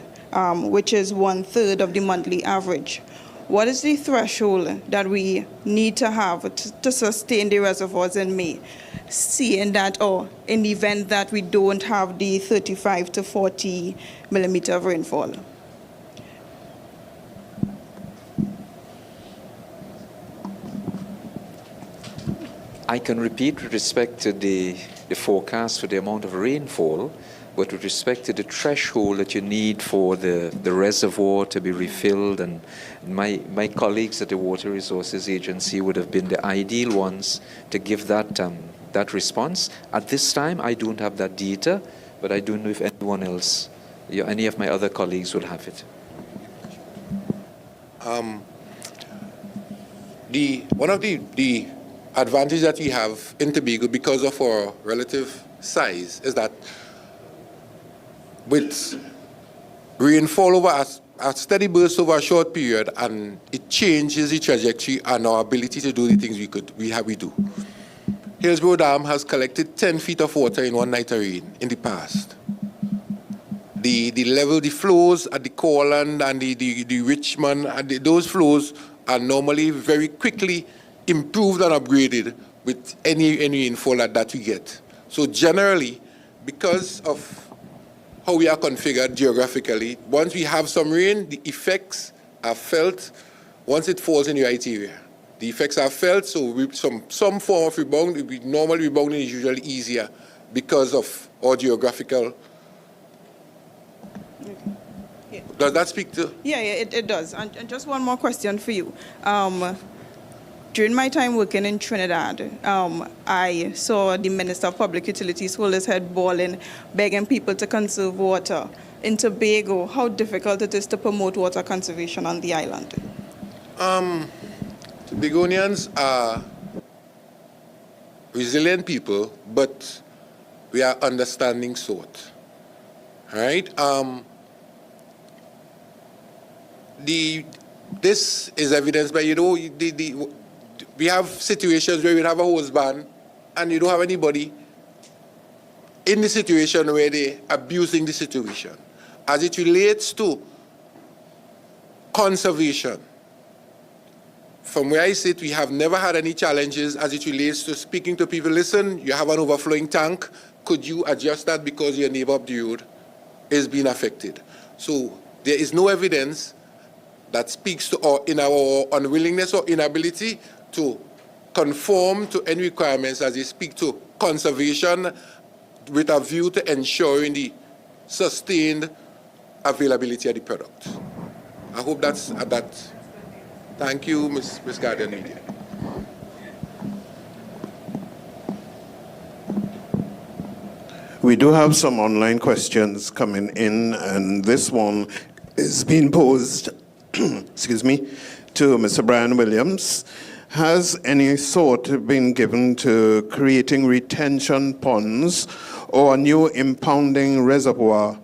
which is 1/3 of the monthly average. What is the threshold that we need to have to sustain the reservoirs in May, seeing that, or in the event that we don't have the 35 to 40 millimeter of rainfall? I can repeat with respect to the forecast for the amount of rainfall, but with respect to the threshold that you need for the reservoir to be refilled, and my colleagues at the Water Resources Agency would have been the ideal ones to give that response. At this time, I don't have that data, but I don't know if anyone else, any of my other colleagues will have it. One of the advantage that we have in Tobago, because of our relative size, is that with rainfall over a steady burst over a short period, and it changes the trajectory and our ability to do the things we do. Hillsborough Dam has collected 10 feet of water in one night of rain in the past. The flows at the Corland and the Richmond, and those flows are normally very quickly improved and upgraded with any rainfall that we get. So generally, because of how we are configured geographically, once we have some rain, the effects are felt once it falls in the right area. The effects are felt, so some form of rebound, normal rebounding is usually easier because of our geographical. Yeah. Does that speak to? Yeah, it does. And just one more question for you. During my time working in Trinidad, I saw the Minister of Public Utilities hold his head bawling, begging people to conserve water. In Tobago, how difficult it is to promote water conservation on the island? Tobagonians are resilient people, but we are understanding sort. Right? This is evidenced by, we have situations where we have a hose ban and you don't have anybody in the situation where they're abusing the situation. As it relates to conservation, from where I sit, we have never had any challenges as it relates to speaking to people. Listen, you have an overflowing tank. Could you adjust that because your neighbor up the road is being affected? So there is no evidence that speaks to our unwillingness or inability to conform to any requirements as they speak to conservation with a view to ensuring the sustained availability of the product. I hope that's that. Thank you, Ms. Guardian Media. We do have some online questions coming in, and this one is being posed, excuse me, to Mr. Brian Williams. Has any thought been given to creating retention ponds or a new impounding reservoir,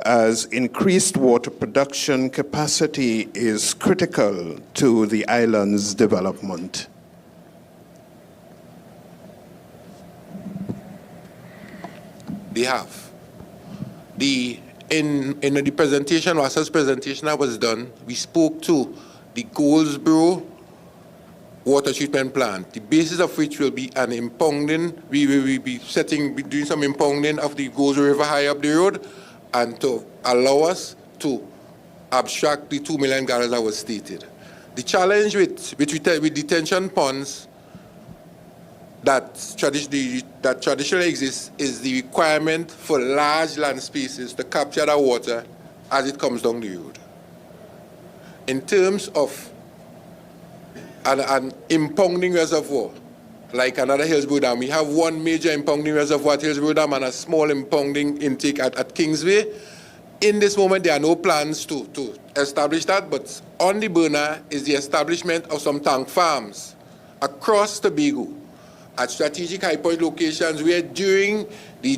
as increased water production capacity is critical to the island's development? they have. In the presentation, WASA's presentation that was done, we spoke to the Goldsboro water treatment plant, the basis of which will be an impounding. We will be doing some impounding of the Goldsboro River high up the road, and to allow us to abstract the 2 million gallons that was stated. The challenge with detention ponds that traditionally exists is the requirement for large land spaces to capture that water as it comes down the road. In terms of an impounding reservoir, like another Hillsborough Dam, we have one major impounding reservoir at Hillsborough Dam and a small impounding intake at Kingsway. In this moment, there are no plans to establish that, but on the burner is the establishment of some tank farms across Tobago at strategic high point locations where during the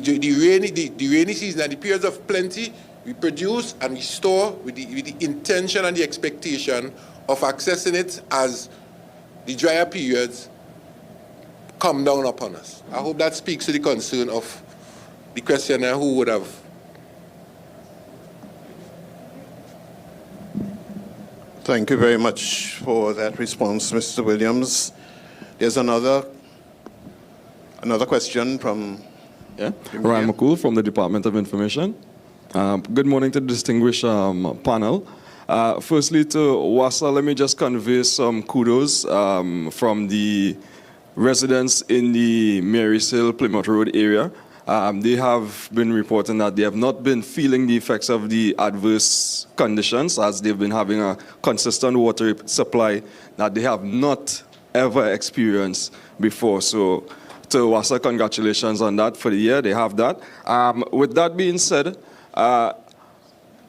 rainy season and the periods of plenty, we produce and we store with the intention and the expectation of accessing it as the drier periods come down upon us. I hope that speaks to the concern of the questioner who would have. Thank you very much for that response, Mr. Williams. There's another question from... Yeah, Ryan McCool from the Department of Information. Good morning to the distinguished panel. Firstly, to WASA, let me just convey some kudos from the residents in the Marys Hill, Plymouth Road area. They have been reporting that they have not been feeling the effects of the adverse conditions, as they've been having a consistent water supply that they have not ever experienced before. So to WASA, congratulations on that for the year. They have that. With that being said,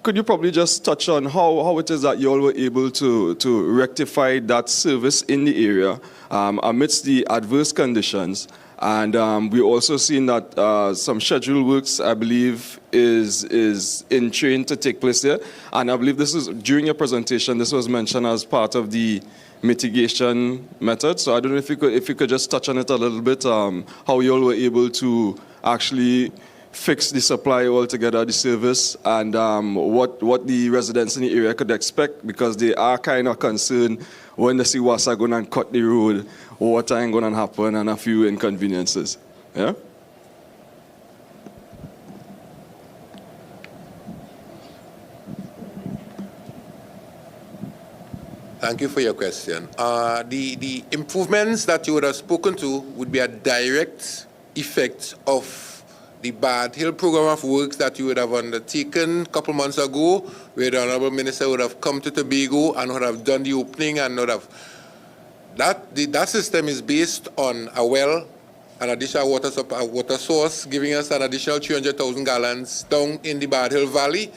could you probably just touch on how it is that you all were able to rectify that service in the area amidst the adverse conditions? And we also seen that some scheduled works, I believe, is in train to take place there. And I believe this is, during your presentation, this was mentioned as part of the mitigation method. So I don't know if you could just touch on it a little bit, how you all were able to actually fix the supply altogether, the service, and what the residents in the area could expect, because they are kind of concerned when they see WASA going and cut the road, what ain't going to happen, and a few inconveniences. Yeah? Thank you for your question. The improvements that you would have spoken to would be a direct effect of the Bard Hill program of works that you would have undertaken a couple months ago, where the Honorable Minister would have come to Tobago and would have done the opening and would have... That system is based on a well, an additional water source, giving us an additional 300,000 gallons down in the Bard Hill Valley,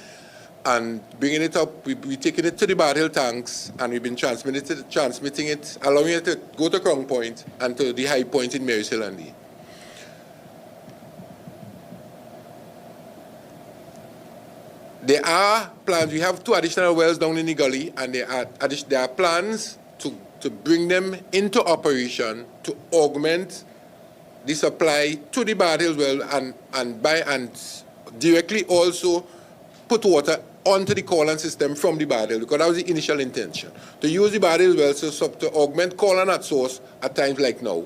and bringing it up, we're taking it to the Bard Hill tanks, and we've been transmitting it, allowing it to go to Crown Point and to the high point in Marys Hill and Lee. There are plans. We have 2 additional wells down in the gully, and there are plans to bring them into operation to augment the supply to the Bard Hill well and directly also put water onto the Corlan system from the Bard Hill, because that was the initial intention, to use the Bard Hill wells to augment Corlan at source at times like now.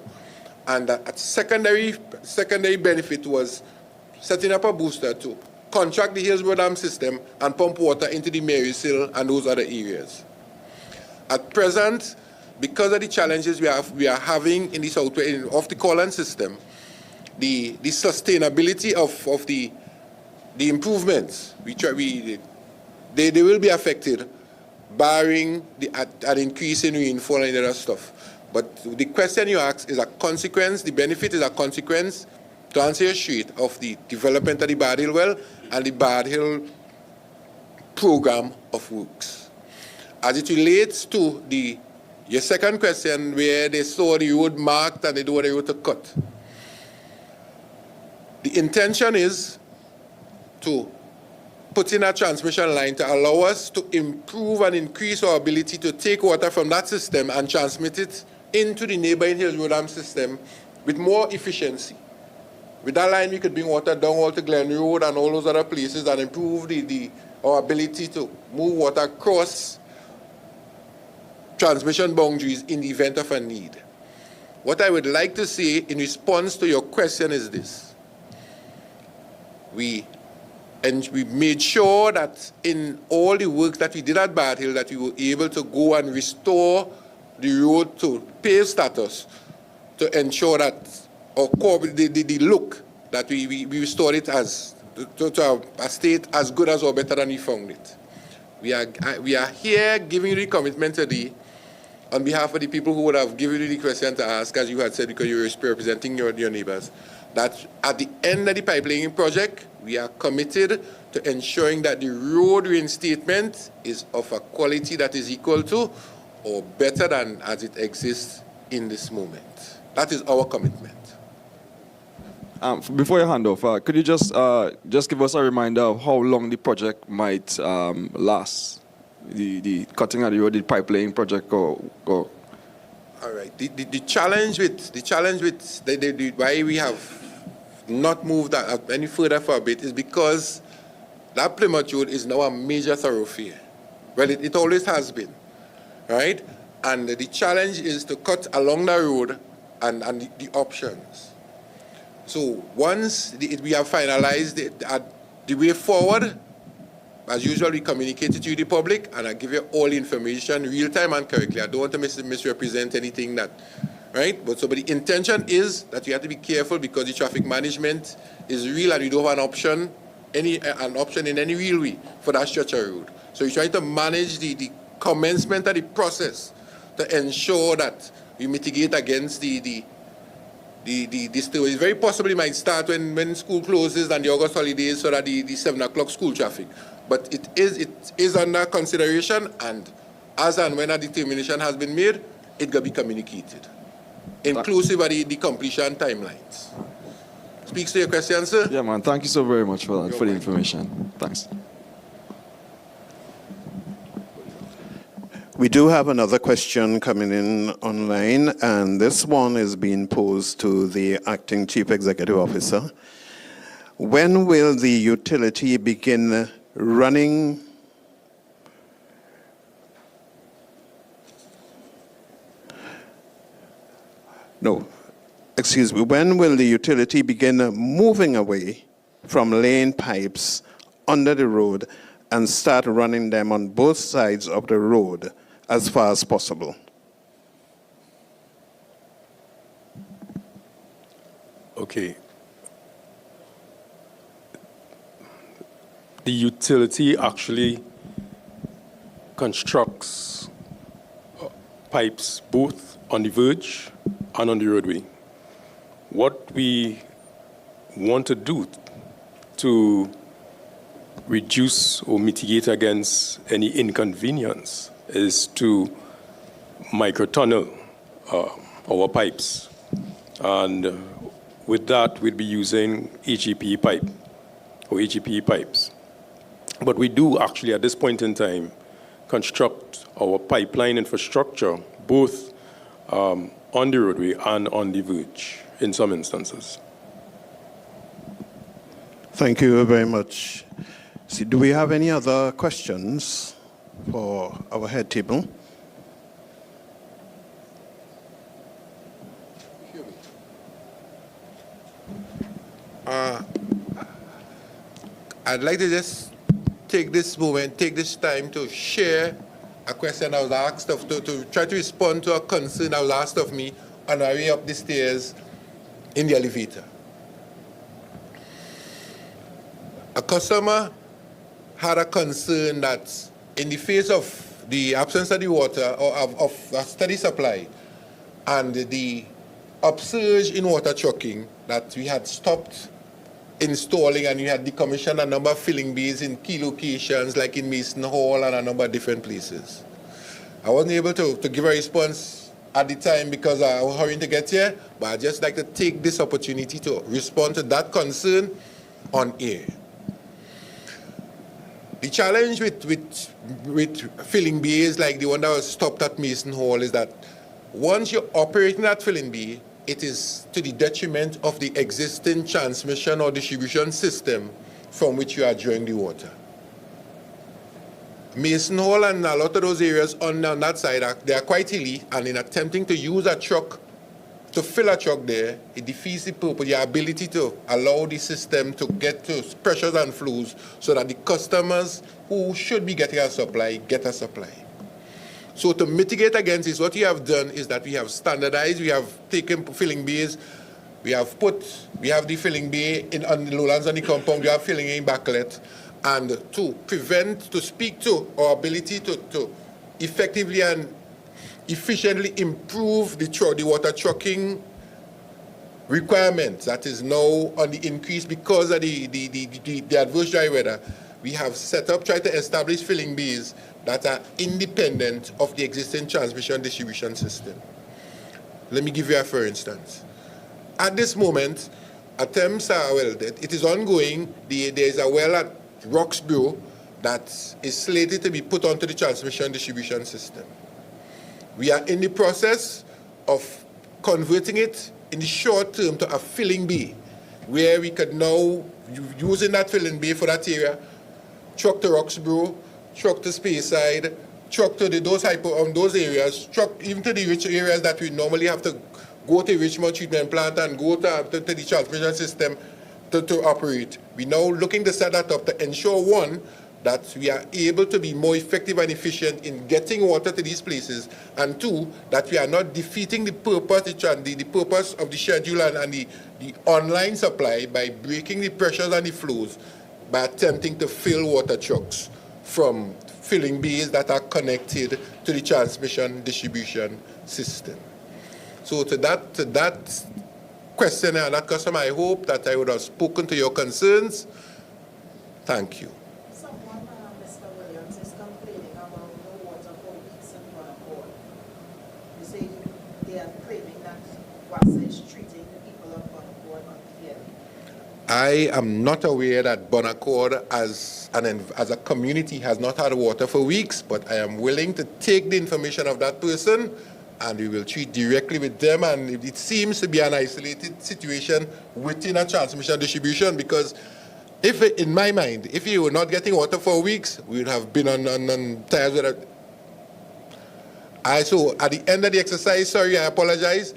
And a secondary benefit was setting up a booster to contract the Hillsborough Dam system and pump water into the Marys Hill and those other areas. At present, because of the challenges we are having in the southwest of the Corlan system, the sustainability of the improvements, they will be affected, barring an increase in rainfall and other stuff. But the question you ask is a consequence. The benefit is a consequence, to answer your straight, of the development of the Bard Hill well and the Bard Hill program of works. As it relates to your second question, where they saw the road marked and they don't want the road to cut, the intention is to put in a transmission line to allow us to improve and increase our ability to take water from that system and transmit it into the neighboring Hillsborough Dam system with more efficiency. With that line, we could bring water down all to Glen Road and all those other places and improve our ability to move water across transmission boundaries in the event of a need. What I would like to say in response to your question is this. We made sure that in all the work that we did at Bad Hill that we were able to go and restore the road to paved status to ensure that the look that we restored it as to a state as good as or better than we found it. We are here giving you the commitment today on behalf of the people who would have given you the question to ask, as you had said, because you were representing your neighbors, that at the end of the pipeline project, we are committed to ensuring that the road reinstatement is of a quality that is equal to or better than as it exists in this moment. That is our commitment. Before you hand off, could you just give us a reminder of how long the project might last? The cutting of the road, the pipeline project, or all right. The challenge with why we have not moved that any further for a bit is because that Plymouth Road is now a major thoroughfare. Well, it always has been, right? And the challenge is to cut along the road and the options. So once we have finalized the way forward, as usual, we communicate it to the public, and I give you all the information real time and correctly. I don't want to misrepresent anything that, right? But the intention is that you have to be careful because the traffic management is real, and you don't have an option in any real way for that stretch of road. So you're trying to manage the commencement of the process to ensure that we mitigate against this. It's very possible it might start when school closes and the August holidays, so that the 7 o'clock school traffic. But it is under consideration, and as and when a determination has been made, it will be communicated, inclusive of the completion timelines. Speaks to your question, sir? Yeah, man. Thank you so very much for the information. Thanks. We do have another question coming in online, and this one is being posed to the Acting Chief Executive Officer. When will the utility begin running when will the utility begin moving away from laying pipes under the road and start running them on both sides of the road as far as possible? Okay. The utility actually constructs pipes both on the verge and on the roadway. What we want to do to reduce or mitigate against any inconvenience is to microtunnel our pipes. And with that, we'll be using HEP pipe or HEP pipes. But we do actually, at this point in time, construct our pipeline infrastructure both on the roadway and on the verge in some instances. Thank you very much. Do we have any other questions for our head table? I'd like to just take this time to share a question I was asked to try to respond to a concern that was asked of me on our way up the stairs in the elevator. A customer had a concern that in the face of the absence of the water or of a steady supply and the upsurge in water trucking, that we had stopped installing and we had decommissioned a number of filling bays in key locations like in Mason Hall and a number of different places. I wasn't able to give a response at the time because I was hurrying to get here, but I'd just like to take this opportunity to respond to that concern on air. The challenge with filling bays like the one that was stopped at Mason Hall is that once you're operating that filling bay, it is to the detriment of the existing transmission or distribution system from which you are drawing the water. Mason Hall and a lot of those areas on that side, they are quite hilly, and in attempting to use a truck, to fill a truck there, it defeats the purpose, the ability to allow the system to get to pressures and flows so that the customers who should be getting a supply, get a supply. So to mitigate against this, what we have done is that we have standardized, we have taken filling bays, we have the filling bay on the lowlands on the compound, we have filling in backlet, and to speak to our ability to effectively and efficiently improve the water trucking requirements that is now on the increase because of the adverse dry weather. We have tried to establish filling bays that are independent of the existing transmission distribution system. Let me give you a for instance. At this moment, attempts are, it is ongoing. There is a well at Roxborough that is slated to be put onto the transmission distribution system. We are in the process of converting it in the short term to a filling bay, where we could now, using that filling bay for that area, truck to Roxborough, truck to Speyside, truck to those areas, truck even to the rich areas that we normally have to go to Richmond treatment plant and go to the transmission system to operate. We're now looking to set that up to ensure, one, that we are able to be more effective and efficient in getting water to these places, and two, that we are not defeating the purpose, the purpose of the schedule and the online supply by breaking the pressures and the flows by attempting to fill water trucks from filling bays that are connected to the transmission distribution system. So to that question and that customer, I hope that I would have spoken to your concerns. Thank you. Someone, Mr. Williams, is complaining about no water for weeks in Bonaccord. You say they are claiming that WASA is treating the people of Bonaccord unfairly. I am not aware that Bonaccord as a community has not had water for weeks, but I am willing to take the information of that person and we will treat directly with them. And it seems to be an isolated situation within a transmission distribution, because if, in my mind, if you were not getting water for weeks, we would have been on tires with it. So at the end of the exercise, sorry, I apologize.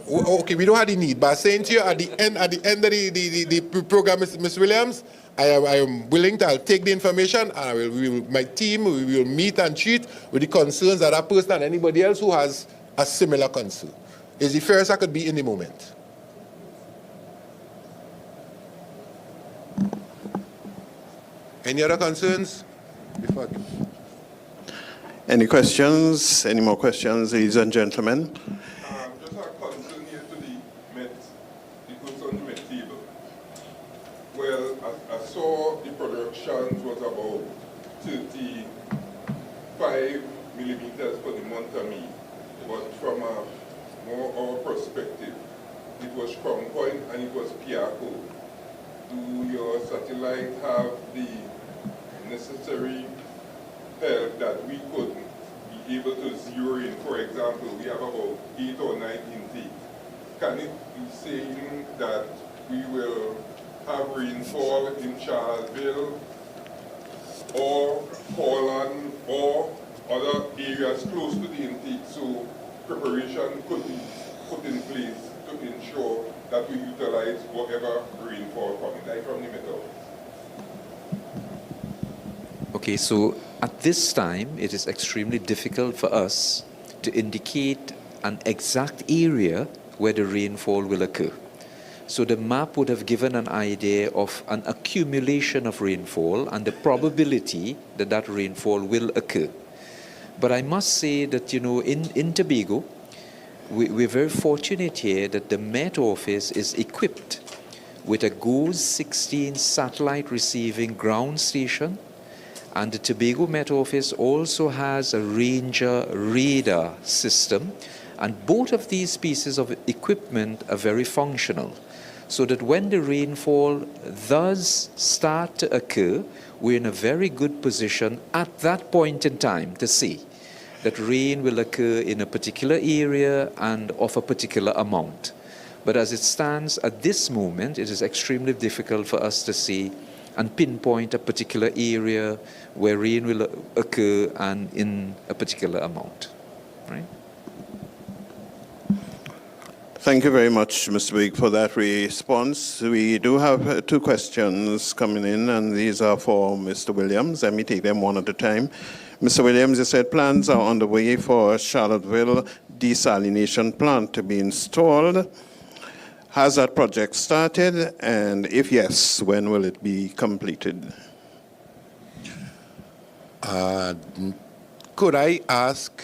Okay, we don't have the need, but saying to you at the end of the program, Ms. Williams, I am willing to, I'll take the information and my team, we will meet and treat with the concerns of that person and anybody else who has a similar concern. It's the fairest I could be in the moment. Any other concerns? Any questions? Any more questions, ladies and gentlemen? Just a concern here to the goods on the Met table. Well, I saw the production was about 35 millimeters for the month of May, but from a more our perspective, it was Crown Point and it was Piaco. Do your satellite have the necessary help that we could be able to zero in? For example, we have about 8 or 9 intake. Can it be saying that we will have rainfall in Charleville or Holland or other areas close to the intake, so preparation could be put in place to ensure that we utilize whatever rainfall coming, like from the metal? Okay, so at this time, it is extremely difficult for us to indicate an exact area where the rainfall will occur. So the map would have given an idea of an accumulation of rainfall and the probability that that rainfall will occur. But I must say that, you know, in Tobago, we're very fortunate here that the Met Office is equipped with a GOES 16 satellite receiving ground station, and the Tobago Met Office also has a Ranger radar system, and both of these pieces of equipment are very functional, so that when the rainfall does start to occur, we're in a very good position at that point in time to see. that rain will occur in a particular area and of a particular amount. But as it stands at this moment, it is extremely difficult for us to see and pinpoint a particular area where rain will occur and in a particular amount. Right? Thank you very much, Mr. Big, for that response. We do have two questions coming in, and these are for Mr. Williams. Let me take them one at a time. Mr. Williams, you said plans are underway for a Charlottesville desalination plant to be installed. Has that project started? And if yes, when will it be completed? Could I ask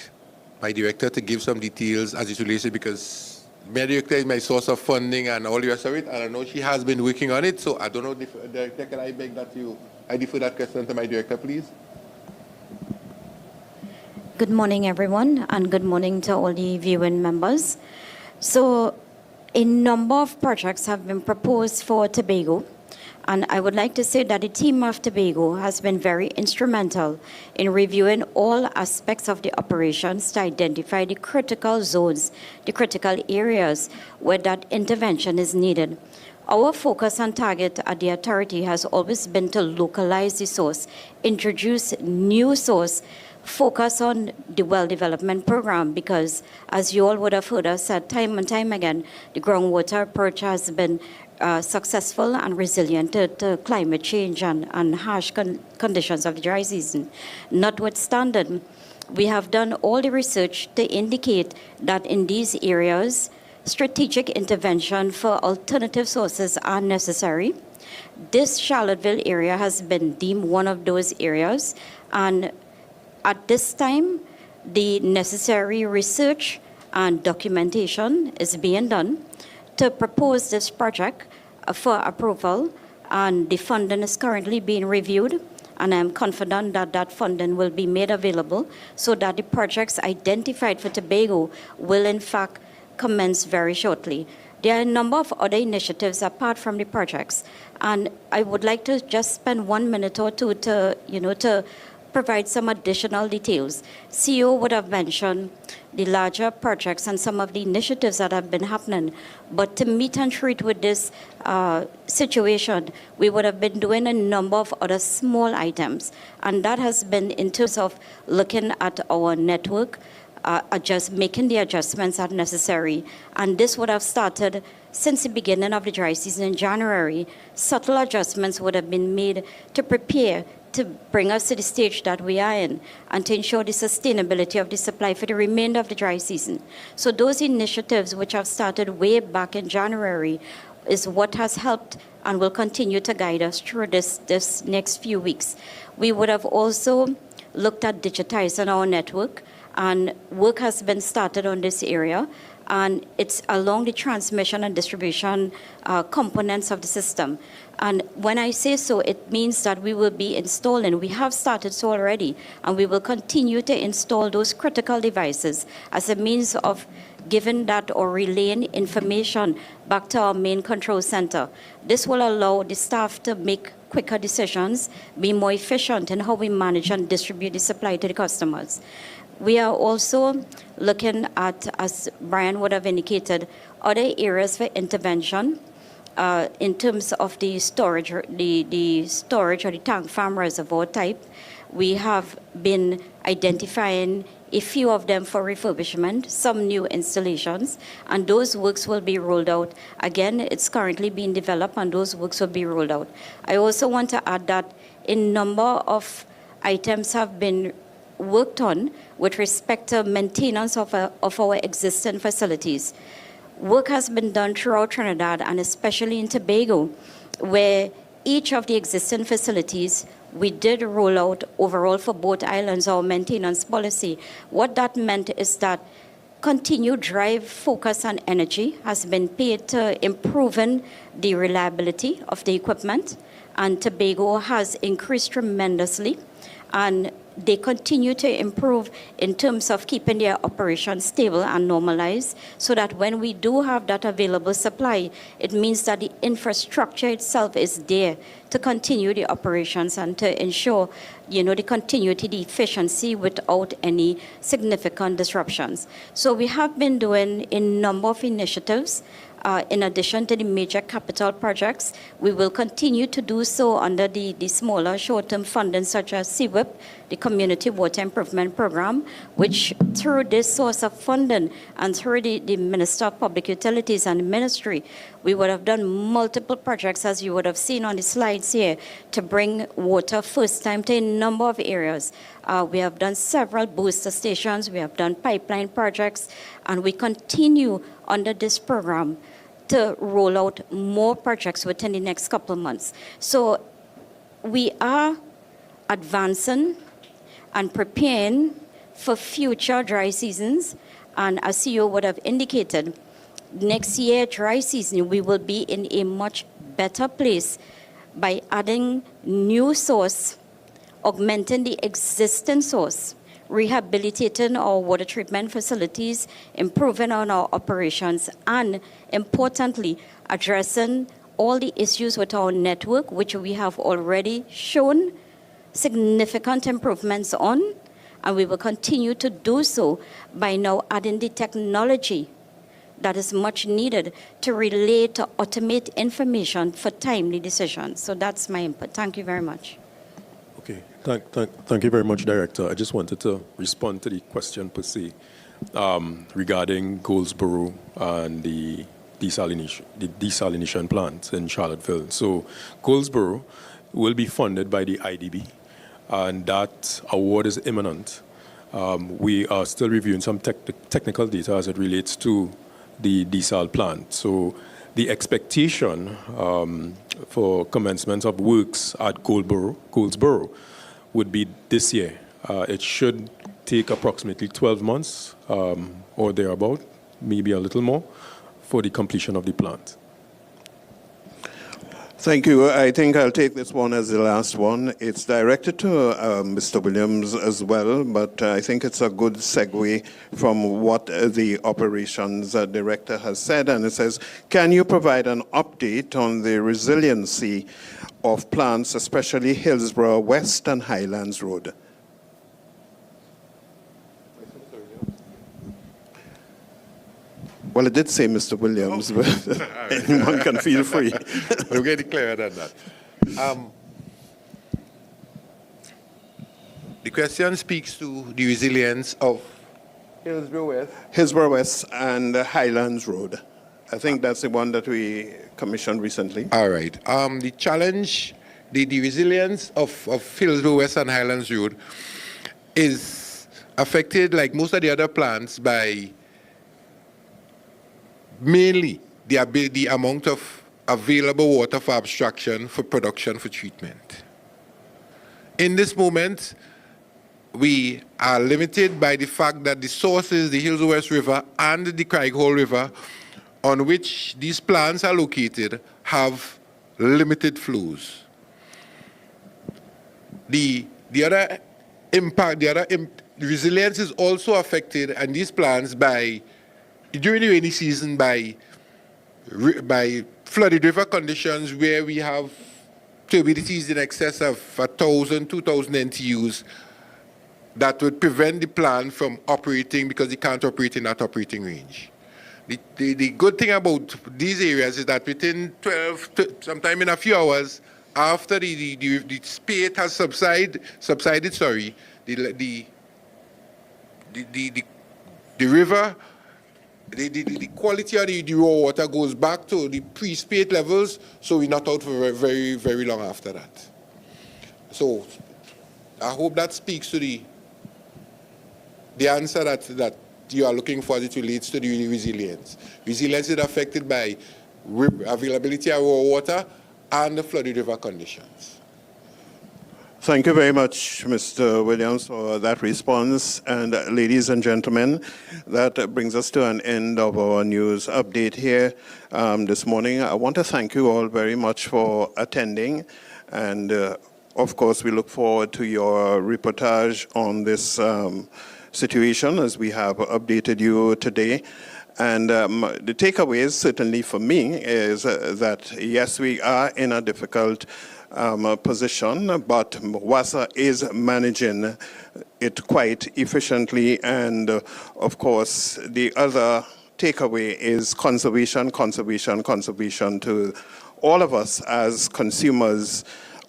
my director to give some details as it relates to, because my director is my source of funding and all the rest of it, and I know she has been working on it, so I don't know, Director, can I beg that I defer that question to my director, please? Good morning, everyone, and good morning to all the viewing members. So, a number of projects have been proposed for Tobago, and I would like to say that the team of Tobago has been very instrumental in reviewing all aspects of the operations to identify the critical zones, the critical areas where that intervention is needed. Our focus and target at the authority has always been to localize the source, introduce new source, focus on the well development program, because as you all would have heard us say time and time again, the groundwater approach has been successful and resilient to climate change and harsh conditions of the dry season. Notwithstanding, we have done all the research to indicate that in these areas, strategic intervention for alternative sources are necessary. This Charlottesville area has been deemed one of those areas, and at this time, the necessary research and documentation is being done to propose this project for approval, and the funding is currently being reviewed, and I'm confident that that funding will be made available so that the projects identified for Tobago will in fact commence very shortly. There are a number of other initiatives apart from the projects, and I would like to just spend 1 minute or two to provide some additional details. CEO would have mentioned the larger projects and some of the initiatives that have been happening, but to meet and treat with this situation, we would have been doing a number of other small items, and that has been in terms of looking at our network, making the adjustments that are necessary, and this would have started since the beginning of the dry season in January. Subtle adjustments would have been made to prepare to bring us to the stage that we are in and to ensure the sustainability of the supply for the remainder of the dry season. So those initiatives which have started way back in January is what has helped and will continue to guide us through this next few weeks. We would have also looked at digitizing our network, and work has been started on this area, and it's along the transmission and distribution components of the system. And when I say so, it means that we will be installing, we have started so already, and we will continue to install those critical devices as a means of giving that or relaying information back to our main control center. This will allow the staff to make quicker decisions, be more efficient in how we manage and distribute the supply to the customers. We are also looking at, as Brian would have indicated, other areas for intervention in terms of the storage, the storage or the tank farm reservoir type. We have been identifying a few of them for refurbishment, some new installations, and those works will be rolled out. Again, it's currently being developed, and those works will be rolled out. I also want to add that a number of items have been worked on with respect to maintenance of our existing facilities. Work has been done throughout Trinidad and especially in Tobago, where each of the existing facilities, we did roll out overall for both islands our maintenance policy. What that meant is that continued drive, focus, and energy has been paid to improving the reliability of the equipment, and Tobago has increased tremendously, and they continue to improve in terms of keeping their operations stable and normalized, so that when we do have that available supply, it means that the infrastructure itself is there to continue the operations and to ensure the continuity, the efficiency without any significant disruptions. So we have been doing a number of initiatives. In addition to the major capital projects, we will continue to do so under the smaller short-term funding such as CWIP, the Community Water Improvement Program, which through this source of funding and through the Minister of Public Utilities and the Ministry, we would have done multiple projects, as you would have seen on the slides here, to bring water first time to a number of areas. We have done several booster stations, we have done pipeline projects, and we continue under this program to roll out more projects within the next couple of months. So we are advancing and preparing for future dry seasons. And as CEO would have indicated, next year dry season, we will be in a much better place by adding new source, augmenting the existing source, rehabilitating our water treatment facilities, improving on our operations, and importantly, addressing all the issues with our network, which we have already shown significant improvements on, and we will continue to do so by now adding the technology that is much needed to relay, to automate information for timely decisions. So that's my input. Thank you very much. Okay, thank you very much, Director. I just wanted to respond to the question per se regarding Goldsboro and the desalination plant in Charlottesville. So Goldsboro will be funded by the IDB, and that award is imminent. We are still reviewing some technical data as it relates to the desal plant. So the expectation for commencement of works at Goldsboro would be this year. It should take approximately 12 months or thereabout, maybe a little more, for the completion of the plant. Thank you. I think I'll take this one as the last one. It's directed to Mr. Williams as well, but I think it's a good segue from what the operations director has said. And it says, can you provide an update on the resiliency of plants, especially Hillsborough West and Highlands Road? Well, it did say Mr. Williams, but anyone can feel free. We'll get it clearer than that. The question speaks to the resilience of Hillsborough West and Highlands Road. I think that's the one that we commissioned recently. All right. The challenge, the resilience of Hillsborough West and Highlands Road is affected, like most of the other plants, by mainly the amount of available water for abstraction, for production, for treatment. In this moment, we are limited by the fact that the sources, the Hillsborough West River and the Craighole River, on which these plants are located, have limited flows. The other impact, resilience is also affected, and these plants during the rainy season by flooded river conditions where we have turbidities in excess of 1,000, 2,000 NTUs that would prevent the plant from operating because it can't operate in that operating range. The good thing about these areas is that within sometime in a few hours after the spate has subsided, the river, the quality of the raw water goes back to the pre-spate levels, so we're not out for very, very long after that. So I hope that speaks to the answer that you are looking for as it relates to the resilience. Resilience is affected by availability of raw water and the flooded river conditions. Thank you very much, Mr. Williams, for that response. And ladies and gentlemen, that brings us to an end of our news update here this morning. I want to thank you all very much for attending. And of course, we look forward to your reportage on this situation as we have updated you today. And the takeaways, certainly for me, is that yes, we are in a difficult position, but WASA is managing it quite efficiently. And of course, the other takeaway is conservation, conservation, conservation to all of us as consumers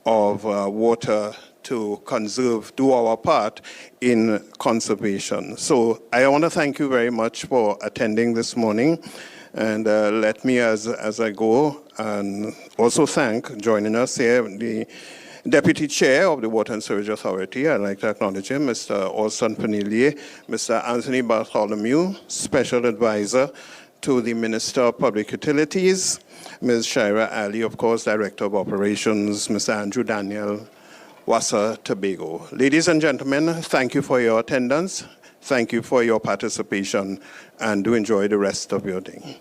of water to conserve, do our part in conservation. So I want to thank you very much for attending this morning. And let me, as I go, and also thank, joining us here, the Deputy Chair of the Water and Sewage Authority. I'd like to acknowledge him, Mr. Olson Penelier, Mr. Anthony Bartholomew, Special Advisor to the Minister of Public Utilities, Ms. Shaira Ali, of course, Director of Operations, Mr. Andrew Daniel, WASA Tobago. Ladies and gentlemen, thank you for your attendance. Thank you for your participation, and do enjoy the rest of your day.